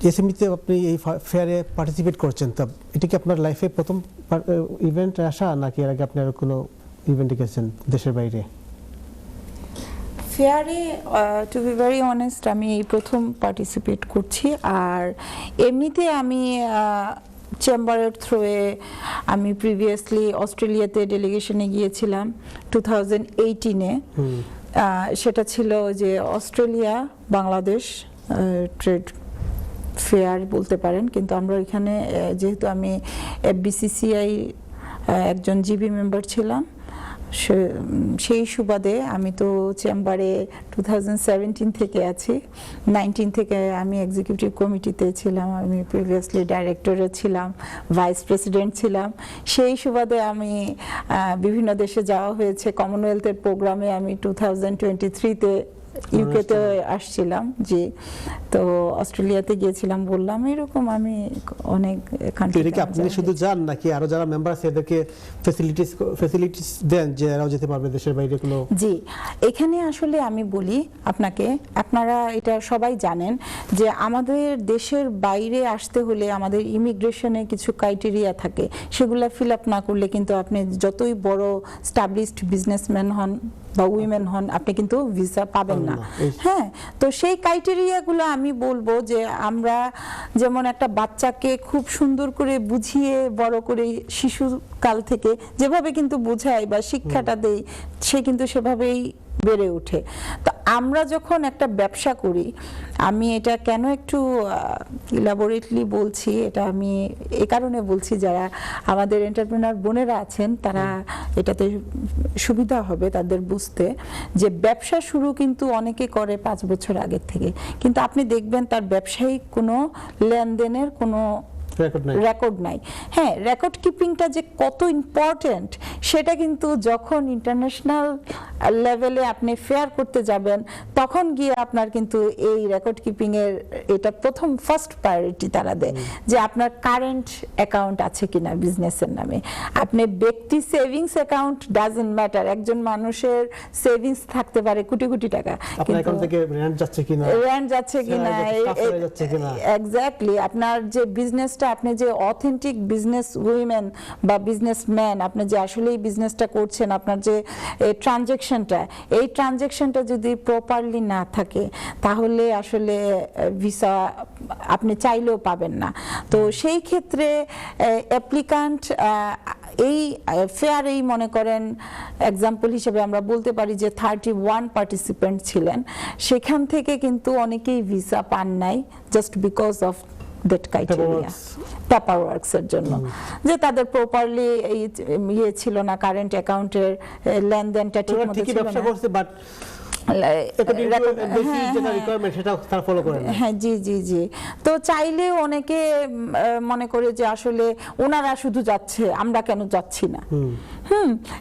এসএমইতে আপনি এই ফেয়ারে পার্টিসিপেট করছেন, তা এটা কি আপনার লাইফে প্রথম ইভেন্ট আসা, নাকি এর আগে আপনি আর কোনো ইভেন্টে গেছেন দেশের বাইরে? ফেয়ারে টু বি ভেরি অনেস্ট আমি এই প্রথম পার্টিসিপেট করছি। আর এমনিতে আমি চেম্বারের থ্রুয়ে আমি প্রিভিয়াসলি অস্ট্রেলিয়াতে ডেলিগেশনে গিয়েছিলাম 2018-এ। সেটা ছিল যে অস্ট্রেলিয়া বাংলাদেশ ট্রেড ফেয়ার বলতে পারেন, কিন্তু আমরা এখানে যেহেতু আমি FBCCI একজন জিবি মেম্বার ছিলাম, সেই সুবাদে আমি তো চেম্বারে 2017 থেকে আছি, 19 থেকে আমি এক্সিকিউটিভ কমিটিতে ছিলাম, আমি প্রিভিয়াসলি ডাইরেক্টরে ছিলাম, ভাইস প্রেসিডেন্ট ছিলাম। সেই সুবাদে আমি বিভিন্ন দেশে যাওয়া হয়েছে। কমনওয়েলথের প্রোগ্রামে আমি 2023-তে ইউকেতে আসছিলাম, জি। তো অস্ট্রেলিয়াতে গিয়েছিলাম, বললাম এরকম আমি অনেক কান্ট্রিতে। আপনি শুধু যান নাকি আরো যারা মেম্বার আছে এদেরকে ফ্যাসিলিটিস দেন যে এরাও যেতে পারবে দেশের বাইরে কোনো? জি, এখানে আসলে আমি বলি আপনাকে, আপনারা এটা সবাই জানেন যে আমাদের দেশের বাইরে আসতে হলে আমাদের ইমিগ্রেশনে কিছু ক্রাইটেরিয়া থাকে, সেগুলো ফিল আপ না করলে কিন্তু আপনি যতই বড় স্টাবলিশড বিজনেসম্যান হন বা উইমেন হন, আপনি কিন্তু ভিসা পাবেন না। হ্যাঁ, তো সেই ক্রাইটেরিয়াগুলো আমি বলবো যে আমরা যেমন একটা বাচ্চাকে খুব সুন্দর করে বুঝিয়ে বড় করে শিশুকাল থেকে যেভাবে কিন্তু বোঝাই বা শিক্ষাটা দেই, সে কিন্তু সেভাবেই বেড়ে ওঠে। তো আমরা যখন একটা ব্যবসা করি, আমি এটা কেন একটু ইলাবোরেটলি বলছি, এটা আমি এই কারণে বলছি যারা আমাদের এন্টারপ্রেনার বোনেরা আছেন তারা এটাতে সুবিধা হবে তাদের বুঝতে, যে ব্যবসা শুরু কিন্তু অনেকে করে 5 বছর আগের থেকে, কিন্তু আপনি দেখবেন তার ব্যবসায়িক কোনো লেনদেনের কোনো রেকর্ড নাই। হ্যাঁ, রেকর্ড কিপিংটা যে কত ইম্পর্টেন্ট সেটা কিন্তু যখন ইন্টারন্যাশনাল লেভেলে আপনি ফেয়ার করতে যাবেন তখন গিয়ে আপনার কিন্তু এই রেকর্ড কিপিং এর এটা প্রথম ফার্স্ট প্রায়োরিটি তারা দেয়, যে আপনার কারেন্ট অ্যাকাউন্ট আছে কিনা বিজনেসের নামে। আপনি ব্যক্তি সেভিংস অ্যাকাউন্ট ডাজন্ট ম্যাটার, একজন মানুষের সেভিংস থাকতে পারে কোটি কোটি টাকা, আপনার অ্যাকাউন্ট থেকে রেন্ট যাচ্ছে কিনা, এক্স্যাক্টলি আপনার যে বিজনেস, আপনি যে অথেন্টিক বিজনেস উইমেন বা বিজনেসম্যান, আপনি যে আসলে এই বিজনেসটা করছেন, আপনার যে এই ট্রানজ্যাকশনটা যদি প্রপারলি না থাকে তাহলে আসলে ভিসা আপনি চাইলেও পাবেন না। তো সেই ক্ষেত্রে অ্যাপ্লিকান্ট এই ফেয়ারেই মনে করেন এক্সাম্পল হিসেবে আমরা বলতে পারি যে 31 পার্টিসিপেন্ট ছিলেন, সেখান থেকে কিন্তু অনেকেই ভিসা পান নাই just because of that criteria, paperworks এর জন্য, যে তাদের প্রপারলি ইয়ে ছিল না, কারেন্ট অ্যাকাউন্টের লেনদেনটা ঠিকমতো ছিল না। হ্যাঁ, জি জি জি। তো চাইলে অনেকে মনে করে যে আসলে ওনারা শুধু যাচ্ছে, আমরা কেন যাচ্ছি না।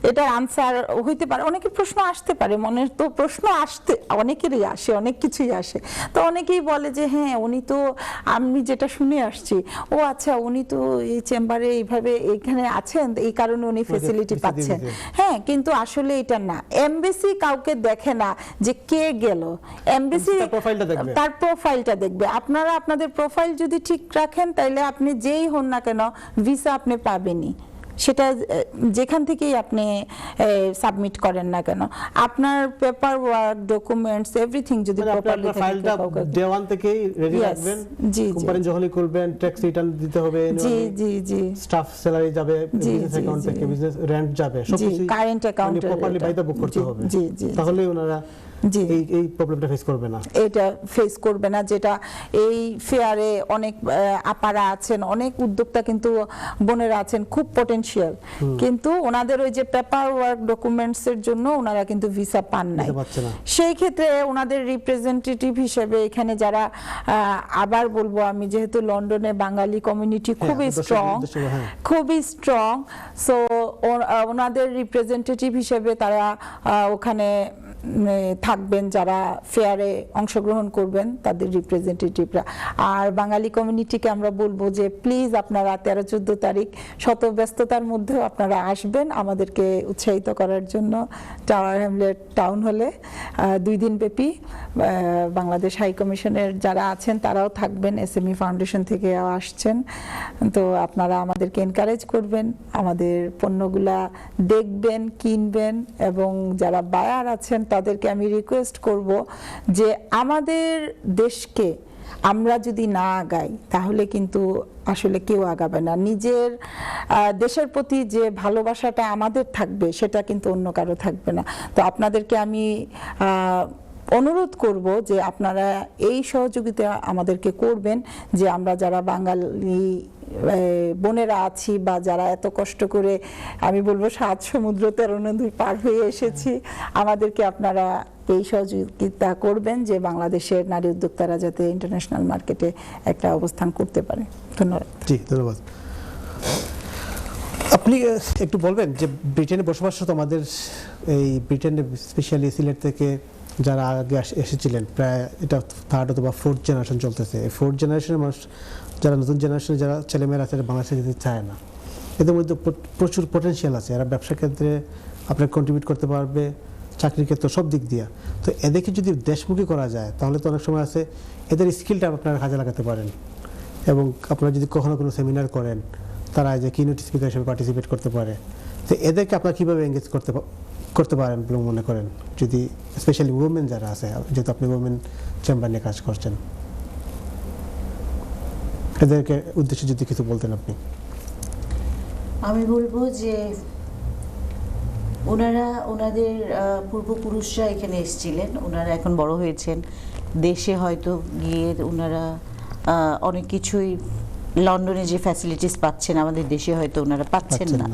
এটার আনসার হইতে পারে, অনেকের প্রশ্ন আসতে পারে, মনের তো প্রশ্ন আসতে অনেকেরই আসে, অনেক কিছুই আসে। তো অনেকেই বলে যে হ্যাঁ উনি তো, আমি যেটা শুনে আসছি, ও আচ্ছা উনি তো এই চেম্বারে এইভাবে এখানে আছেন এই কারণে উনি ফ্যাসিলিটি পাচ্ছেন। হ্যাঁ, কিন্তু আসলে এটা না। এমবেসি কাউকে দেখে না যে কে গেল, এমবেসি তার প্রোফাইলটা দেখবে। আপনারা আপনাদের প্রোফাইল যদি ঠিক রাখেন তাহলে আপনি যেই হন না কেন ভিসা আপনি পাবেনই, সেটা যেখান থেকেই আপনি সাবমিট করেন না কেন। আপনার পেপার ওয়ার্ক, ডকুমেন্টস, এভরিথিং যদি প্রপারলি থাকে, ফাইলটা ডে 1 থেকেই রেডি রাখবেন। জি, কোম্পানি যখনই করবেন ট্যাক্স রিটার্ন দিতে হবে, জি জি জি, স্টাফ স্যালারি যাবে, বিজনেস অ্যাকাউন্ট থেকে বিজনেস রেন্ট যাবে, সবকিছু কারেন্ট অ্যাকাউন্টে প্রপারলি বাইদা বুক করতে হবে। জি জি, তাহলে ওনারা এই প্রবলেমটা ফেস করবে না, এটা ফেস করবে না। যেটা এই ফেয়ারে অনেক আপারা আছেন, অনেক উদ্যোক্তা কিন্তু বোনেরা আছেন খুব পটেনশিয়াল, কিন্তু ওনাদের ওই যে পেপার ওয়ার্ক ডকুমেন্টস এর জন্য ওনারা কিন্তু ভিসা পান নাই। সেই ক্ষেত্রে ওনাদের রিপ্রেজেন্টেটিভ হিসেবে এখানে যারা, আবার বলবো আমি, যেহেতু লন্ডনে বাঙালি কমিউনিটি খুবই স্ট্রং, সো ওনাদের রিপ্রেজেন্টেটিভ হিসেবে তারা ওখানে থাকবেন, যারা ফেয়ারে অংশগ্রহণ করবেন তাদের রিপ্রেজেন্টেটিভরা। আর বাঙালি কমিউনিটিকে আমরা বলবো যে প্লিজ আপনারা 13-14 তারিখ শত ব্যস্ততার মধ্যেও আপনারা আসবেন আমাদেরকে উৎসাহিত করার জন্য টাওয়ার হ্যামলেট টাউন হলে 2 দিন ব্যাপী। বাংলাদেশ হাই কমিশনের যারা আছেন তারাও থাকবেন, এসএমই ফাউন্ডেশন থেকে আসছেন। তো আপনারা আমাদেরকে এনকারেজ করবেন, আমাদের পণ্যগুলা দেখবেন, কিনবেন, এবং যারা বায়ার আছেন তাদেরকে আমি রিকোয়েস্ট করব যে আমাদের দেশকে আমরা যদি না আগাই তাহলে কিন্তু আসলে কেউ আগাবে না। নিজের দেশের প্রতি যে ভালোবাসাটা আমাদের থাকবে সেটা কিন্তু অন্য কারো থাকবে না। তো আপনাদেরকে আমি অনুরোধ করব যে আপনারা এই সহযোগিতা আমাদেরকে করবেন, যে আমরা যারা বাঙালি বোনেরা আছি বা যারা এত কষ্ট করে, আমি বলবো 7 সমুদ্র 13 নদী পার হয়ে এসেছি, আমাদেরকে আপনারা এই সহযোগিতা করবেন যে বাংলাদেশের নারী উদ্যোক্তারা যাতে ইন্টারন্যাশনাল মার্কেটে একটা অবস্থান করতে পারে। ধন্যবাদ। জি, ধন্যবাদ। আপনি একটু বলবেন যে ব্রিটেনে বসবাসরত আমাদের এই ব্রিটেনে স্পেশালি সিলেট থেকে যারা আগে এসেছিলেন, প্রায় এটা 3rd অথবা 4th জেনারেশন চলতেছে। এই 4th জেনারেশনের মানুষ, যারা নতুন জেনারেশনের যারা ছেলেমেয়েরা আছে, বাংলাদেশে যেতে চায় না। এদের মধ্যে প্রচুর পটেনশিয়াল আছে, এরা ব্যবসা ক্ষেত্রে আপনার কন্ট্রিবিউট করতে পারবে, চাকরির ক্ষেত্রে, সব দিক দিয়ে। তো এদেরকে যদি দেশমুখী করা যায় তাহলে তো অনেক সময় আছে এদের স্কিলটা আপনারা কাজে লাগাতে পারেন। এবং আপনারা যদি কখনো কোনো সেমিনার করেন, তারা যে কিনোট স্পিকার হিসেবে পার্টিসিপেট করতে পারে। তো এদেরকে আপনারা কীভাবে এঙ্গেজ করতে পারেন বলে মনে করেন, যদি স্পেশালি উইমেন যারা আছে, যেহেতু আপনি উইমেন চেম্বার নিয়ে কাজ করছেন, এদেরকে উদ্দেশ্যে যদি কিছু বলতেন আপনি। আমি বলবো যে ওনাদের পূর্বপুরুষরা এখানে এসেছিলেন, ওনারা এখন বড় হয়েছেন, দেশে হয়তো গিয়ে ওনারা অনেক কিছুই লন্ডনে যে ফ্যাসিলিটিস পাচ্ছেন আমাদের দেশে হয়তো ওনারা পাচ্ছেন না,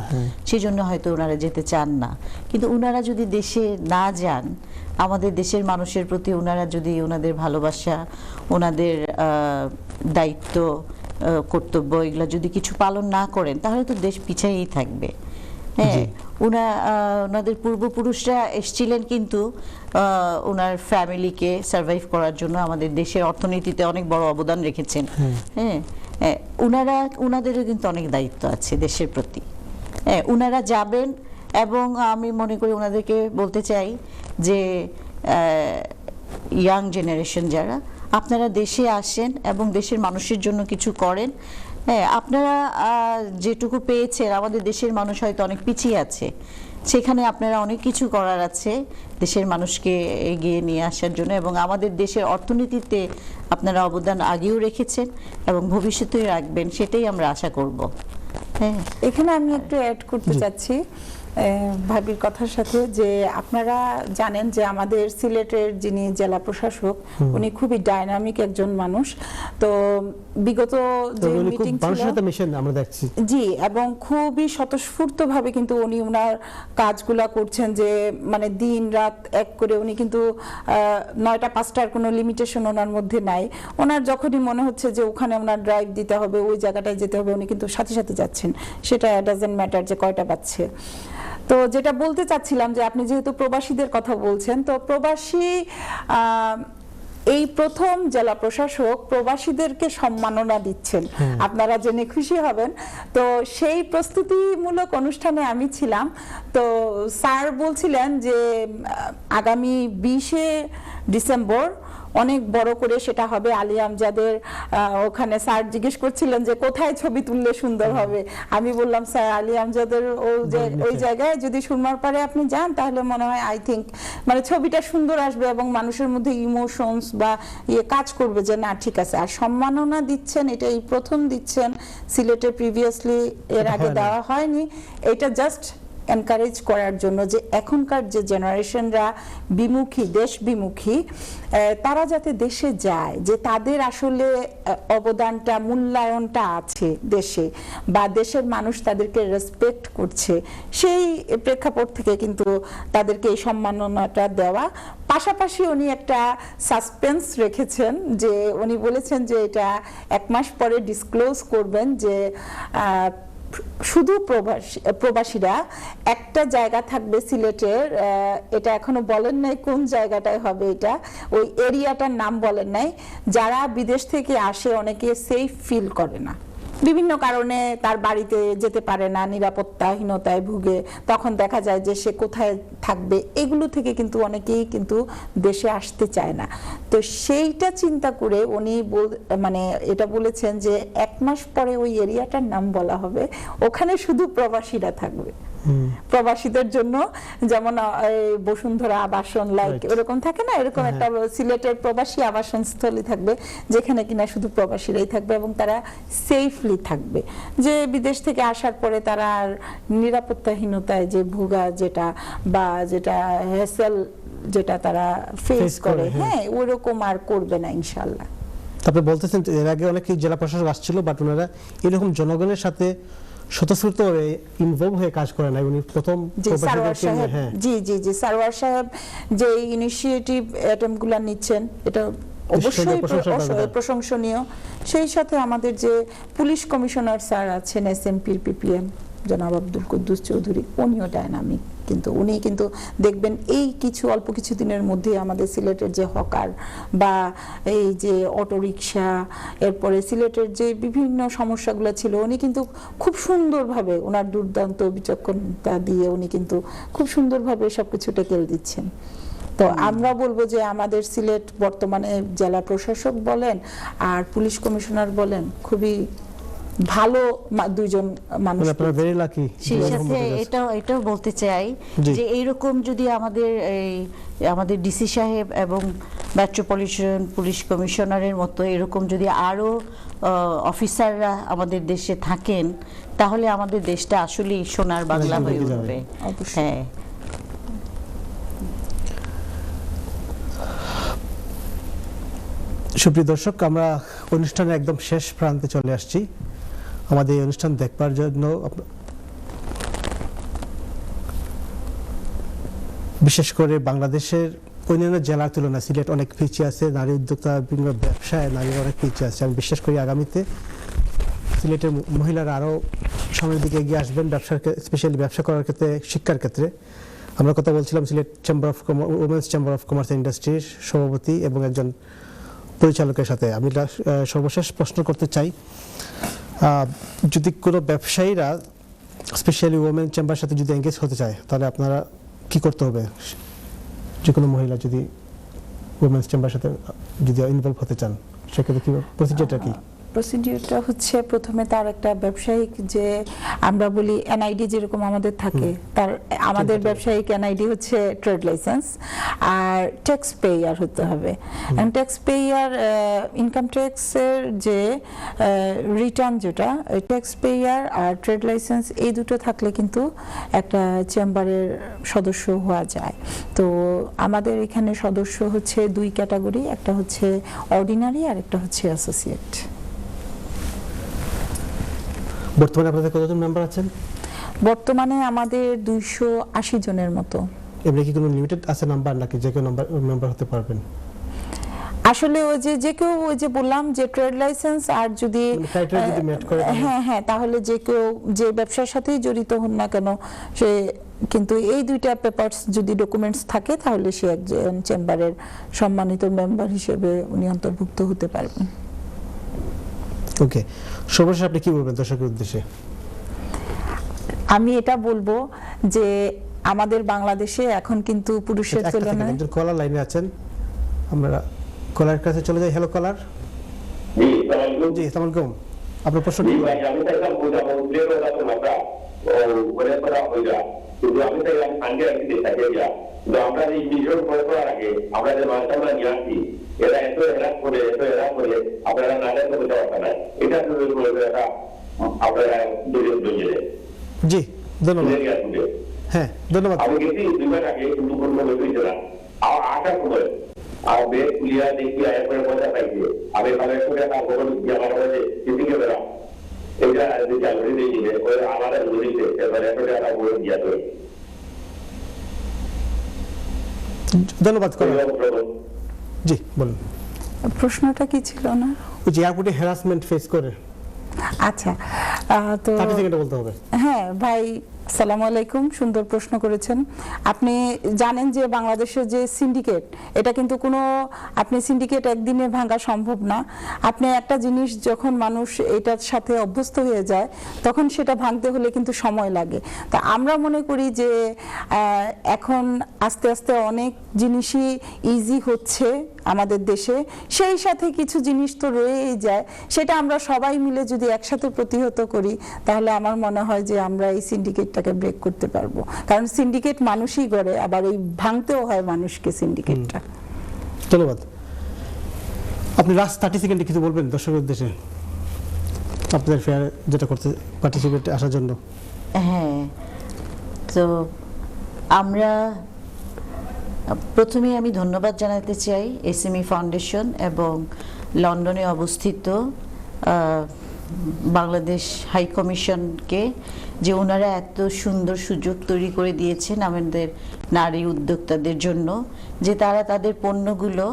সেই জন্য হয়তো ওনারা যেতে চান না। কিন্তু ওনারা যদি দেশে না যান, আমাদের দেশের মানুষের প্রতি ওনারা যদি ওনাদের ভালোবাসা, ওনাদের দায়িত্ব, কর্তব্য, এগুলো যদি কিছু পালন না করেন, তাহলে তো দেশ পিছায়েই থাকবে। হ্যাঁ, ওনাদের পূর্বপুরুষরা এসেছিলেন কিন্তু ওনার ফ্যামিলিকে সার্ভাইভ করার জন্য আমাদের দেশের অর্থনীতিতে অনেক বড় অবদান রেখেছেন। হ্যাঁ, ওনাদেরও কিন্তু অনেক দায়িত্ব আছে দেশের প্রতি। হ্যাঁ, ওনারা যাবেন, এবং আমি মনে করি ওনাদেরকে বলতে চাই যে ইয়াং জেনারেশন যারা, আপনারা দেশে আসেন এবং দেশের মানুষের জন্য কিছু করেন। হ্যাঁ, আপনারা যেটুকু পেয়েছেন, আমাদের দেশের মানুষ হয়তো অনেক পিছিয়ে আছে, সেখানে আপনারা অনেক কিছু করার আছে দেশের মানুষকে এগিয়ে নিয়ে আসার জন্য, এবং আমাদের দেশের অর্থনীতিতে আপনারা অবদান আগেও রেখেছেন এবং ভবিষ্যতেও রাখবেন, সেটাই আমরা আশা করব। হ্যাঁ, এখানে আমি একটু অ্যাড করতে চাচ্ছি ভাবির কথার সাথে, যে আপনারা জানেন যে আমাদের সিলেটের যিনি জেলা প্রশাসক, উনি খুবই ডাইনামিক একজন মানুষ। তো বিগত যে মিটিং ছিল, আমরা দেখছি, জি, এবং খুবই স্বতঃস্ফূর্তভাবে কিন্তু উনি ওনার কাজগুলা করছেন, যে মানে দিন রাত এক করে উনি কিন্তু 9টা 5টার কোনো লিমিটেশন ওনার মধ্যে নাই। ওনার যখনই মনে হচ্ছে যে ওখানে ওনার ড্রাইভ দিতে হবে, ওই জায়গাটায় যেতে হবে, উনি কিন্তু সাথে সাথে যাচ্ছেন, সেটা ডাজন্ট ম্যাটার যে কয়টা বাজছে। তো যেটা বলতে চাচ্ছিলাম, যে আপনি যেহেতু প্রবাসীদের কথা বলছেন, তো প্রবাসী এই প্রথম জেলা প্রশাসক প্রবাসীদেরকে সম্মাননা দিচ্ছেন, আপনারা জেনে খুশি হবেন। তো সেই প্রস্তুতিমূলক অনুষ্ঠানে আমি ছিলাম। তো স্যার বলছিলেন যে আগামী 20শে ডিসেম্বর অনেক বড় করে সেটা হবে আলী আমজাদের ওখানে। স্যার জিজ্ঞেস করছিলেন যে কোথায় ছবি তুললে সুন্দর হবে। আমি বললাম স্যার আলী আমজাদের ওই জায়গায় যদি সুরমার পাড়ে আপনি যান, তাহলে মনে হয় আই থিঙ্ক মানে ছবিটা সুন্দর আসবে এবং মানুষের মধ্যে ইমোশনস বা কাজ করবে যে না ঠিক আছে। আর সম্মাননা দিচ্ছেন, এটা এই প্রথম দিচ্ছেন, সিলেটে প্রিভিয়াসলি এর আগে দেওয়া হয়নি। এটা জাস্ট এনকারেজ করার জন্য যে এখনকার যে জেনারেশনরা বিমুখী, দেশ বিমুখী, তারা যাতে দেশে যায়, যে তাদের আসলে অবদানটা, মূল্যায়নটা আছে দেশে, বা দেশের মানুষ তাদেরকে রেসপেক্ট করছে, সেই প্রেক্ষাপট থেকে কিন্তু তাদেরকে এই সম্মাননাটা দেওয়া। পাশাপাশি উনি একটা সাসপেন্স রেখেছেন, যে উনি বলেছেন যে এটা 1 মাস পরে ডিসক্লোজ করবেন, যে শুধু প্রবাসীরা একটা জায়গা থাকবে সিলেটের, এটা এখনো বলেন নাই কোন জায়গাটায় হবে, এটা ওই এরিয়াটার নাম বলেন নাই। যারা বিদেশ থেকে আসে অনেকে সেফ ফিল করে না, বিভিন্ন কারণে তার বাড়িতে যেতে পারে না, নিরাপত্তাহীনতায় ভুগে, তখন দেখা যায় যে সে কোথায় থাকবে, এগুলো থেকে কিন্তু অনেকেই কিন্তু দেশে আসতে চায় না। তো সেইটা চিন্তা করে উনি মানে এটা বলেছেন যে 1 মাস পরে ওই এরিয়াটার নাম বলা হবে, ওখানে শুধু প্রবাসীরা থাকবে। প্রবাসীদের জন্য যেমন বসুন্ধরা আবাসন লাইক এরকম থাকে না, এরকম একটা সিলেটের প্রবাসী আবাসন স্থলী থাকবে, যেখানে কিনা শুধু প্রবাসীরাই থাকবে এবং তারা সেফলি থাকবে। যে বিদেশ থেকে আসার পরে তারা আর নিরাপত্তাহীনতায় যে ভোগা, যেটা বা যেটা হ্যাসেল যেটা তারা ফেস Face করে, করে, হ্যাঁ। হ্যাঁ ওইরকম আর করবে না ইনশাআল্লাহ। তারপরে বলতেছেন এর আগে অনেক জেলা প্রশাসক আসছিল, বাট ওনারা এরকম জনগণের সাথে স্বতঃস্ফূর্ত ইনভলভ হয়ে কাজ করে না। উনি প্রথম জি সারোয়ার প্রবাসীদেরকে নিয়ে, সাহেব, হ্যাঁ জি জি জি সারোয়ার সাহেব যে ইনিশিয়েটিভ অ্যাটেম্পগুলো নিচ্ছেন এটা অবশ্যই প্রশংসার দাবিদার। প্রশংসনীয়। সেই সাথে আমাদের যে পুলিশ কমিশনার স্যার আছেন এসএমপির পিপিএম জনাব আব্দুল কুদ্দুস চৌধুরী, উনিও ডায়নামিক, কিন্তু উনি কিন্তু দেখবেন এই অল্প কিছু দিনের মধ্যে আমাদের সিলেটের যে হকার বা এই যে অটোরিকশা, এরপরে সিলেটের যে বিভিন্ন সমস্যাগুলো ছিল উনি কিন্তু খুব সুন্দরভাবে ওনার দুর্দান্ত বিচক্ষণতা দিয়ে উনি কিন্তু খুব সুন্দরভাবে সবকিছু টেকেল দিচ্ছেন। তো আমরা বলবো যে আমাদের সিলেট বর্তমানে জেলা প্রশাসক বলেন আর পুলিশ কমিশনার বলেন খুবই ভালো দুইজন মানুষ। আপনারা ভেরি লাকি। সেই সাথে এটাও বলতে চাই জি। যে এইরকম যদি আমাদের ডিসি সাহেব এবং মেট্রোপলিটন পুলিশ কমিশনারের মতো এরকম যদি আরো অফিসাররা আমাদের দেশে থাকেন তাহলে আমাদের দেশটা আসলেই সোনার বাংলা অনেক হয়ে এগিয়ে উঠবে। অবশ্যই। হ্যাঁ, সুপ্রিয় দর্শক, আমরা অনুষ্ঠানের একদম শেষ প্রান্তে চলে আসছি। আমাদের এই অনুষ্ঠান দেখবার জন্য বিশেষ করে বাংলাদেশের অন্যান্য জেলার তুলনায় সিলেট অনেক পিছিয়ে আছে, নারী উদ্যোক্তা বিভিন্ন ব্যবসায় নারীরা অনেক পিছিয়ে আছে। আমি বিশ্বাস করি আগামীতে সিলেটের মহিলারা আরও সামনের দিকে এগিয়ে আসবেন স্পেশালি ব্যবসা করার ক্ষেত্রে, শিক্ষার ক্ষেত্রে। আমরা কথা বলছিলাম Sylhet chamber of women's chamber of commerce ইন্ডাস্ট্রির সভাপতি এবং একজন পরিচালকের সাথে। আমি সর্বশেষ প্রশ্ন করতে চাই, যদি কোনো ব্যবসায়ীরা স্পেশালি ওমেন চেম্বারের সাথে যদি এঙ্গেজ হতে চায় তাহলে আপনারা কি করতে হবে? যে কোনো মহিলা যদি ওমেন্স চেম্বারের সাথে যদি ইনভলভ হতে চান সেক্ষেত্রে কি প্রসিডিউরটা কি? প্রসিডিউরটা হচ্ছে প্রথমে তার একটা ব্যবসায়িক যে আমরা বলি এনআইডি যেরকম আমাদের থাকে, তার আমাদের ব্যবসায়িক এনআইডি হচ্ছে ট্রেড লাইসেন্স, আর ট্যাক্স পেয়ার হতে হবে। ট্যাক্স পেয়ার ইনকাম ট্যাক্সের যে রিটার্ন যেটা ট্যাক্স পেয়ার আর ট্রেড লাইসেন্স এই দুটো থাকলে কিন্তু একটা চেম্বারের সদস্য হওয়া যায়। তো আমাদের এখানে সদস্য হচ্ছে দুই ক্যাটাগরি, একটা হচ্ছে অর্ডিনারি আর একটা হচ্ছে অ্যাসোসিয়েট। বর্তমানে আপনাদের কতজন মেম্বার আছেন? বর্তমানে আমাদের 280 জনের মতো। এমনি কি কোনো লিমিটেড আছে নাম্বার, নাকি যে কেউ মেম্বার হতে পারবেন? আসলে ওই যে কেউ ওই যে বললাম যে ট্রেড লাইসেন্স আর যদি ক্রাইটেরিয়া যদি ম্যাচ করে হ্যাঁ তাহলে যে কেউ যে ব্যবসার সাথেই জড়িত হন না কেন সে কিন্তু এই দুইটা পেপারস যদি ডকুমেন্টস থাকে তাহলে সে একজন চেম্বারের সম্মানিত মেম্বার হিসেবে উনি অন্তর্ভুক্ত হতে পারবেন। ওকে, সর্বশেষ আপনি কি বলবেন দর্শকের উদ্দেশ্যে? আমি এটা বলবো যে আমাদের বাংলাদেশে এখন কিন্তু পুরুষের তুলনায় একজন কলার লাইনে আছেন, আমরা কলার কাছে চলে যাই। হ্যালো কলার। জি আসসালামু আলাইকুম, আপনার প্রশ্ন কি? আমি চাইলাম কিন্তু আমি চাইলাম আগে একদিকে থাকে যা কিন্তু আমরা এই বিষয় করে করার আগে আমরা যে মানসামরা নিয়ে আসছি এরা এত হেরাপ করে আপনারা না দেখতে বোঝা পারবেন না। এটা একটা আপনারা দুজন জি ধন্যবাদ। হ্যাঁ ধন্যবাদ। আমি গেছি 2 মাস আগে কিন্তু কোনো হয়েছে না। আর আসার সময় আর বেশ ক্লিয়া দেখি এরপরে পয়সা পাইছে আমি ভালো করে তার খবর দিয়ে আমার কাছে চিন্তিকে বেড়া এটা যদি আমি দেখি ওই আমাদের বুঝিতে এবারে এরপরে একটা বই দিয়া তো ধন্যবাদ কলার। জি বলুন। প্রশ্নটা কি ছিল না? ওই যে এয়ারপোর্টে হ্যারাসমেন্ট ফেস করে, আচ্ছা তো 30 সেকেন্ডে বলতে হবে। হ্যাঁ ভাই আসসালামু আলাইকুম, সুন্দর প্রশ্ন করেছেন। আপনি জানেন যে বাংলাদেশের যে সিন্ডিকেট এটা কিন্তু কোনো আপনি সিন্ডিকেট একদিনে ভাঙা সম্ভব না। আপনি একটা জিনিস যখন মানুষ এটার সাথে অভ্যস্ত হয়ে যায় তখন সেটা ভাঙতে হলে কিন্তু সময় লাগে। তা আমরা মনে করি যে এখন আস্তে আস্তে অনেক জিনিসই ইজি হচ্ছে আমাদের দেশে, সেই সাথে কিছু জিনিস তো রয়েই যায়, সেটা আমরা সবাই মিলে যদি একসাথে প্রতিহত করি তাহলে আমার মনে হয় যে আমরা এই সিন্ডিকেটটাকে ব্রেক করতে পারবো। কারণ সিন্ডিকেট মানুষই গড়ে, আবার এই ভাঙতেও হয় মানুষকে সিন্ডিকেটটা। ধন্যবাদ। আপনি লাস্ট 30 সেকেন্ডে কিছু বলবেন দর্শকের উদ্দেশ্যে আপনাদের ফেয়ার যেটা করতে পার্টিসিপেট আসার জন্য? হ্যাঁ, তো আমরা প্রথমে আমি ধন্যবাদ জানাতে চাই এসএমই ফাউন্ডেশন এবং লন্ডনে অবস্থিত বাংলাদেশ হাই কমিশনকে, যে ওনারা এত সুন্দর সুযোগ তৈরি করে দিয়েছেন আমাদের নারী উদ্যোক্তাদের জন্য, যে তারা তাদের পণ্যগুলো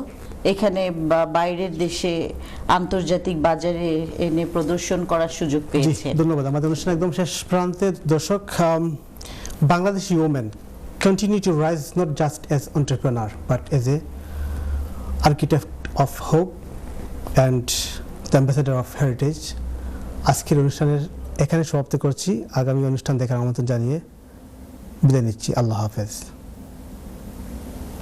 এখানে বা বাইরের দেশে আন্তর্জাতিক বাজারে এনে প্রদর্শন করার সুযোগ জি পেয়েছে। ধন্যবাদ। আমাদের অনুষ্ঠান একদম শেষ প্রান্তে। দর্শক, Bangladeshi women continue to rise not just as entrepreneur but as a architect of hope and the ambassador of heritage. আজকের অনুষ্ঠানের এখানে সমাপ্ত করছি। আগামী অনুষ্ঠান দেখার আমন্ত্রণ জানিয়ে বিদায় নিচ্ছি। আল্লাহ হাফেজ।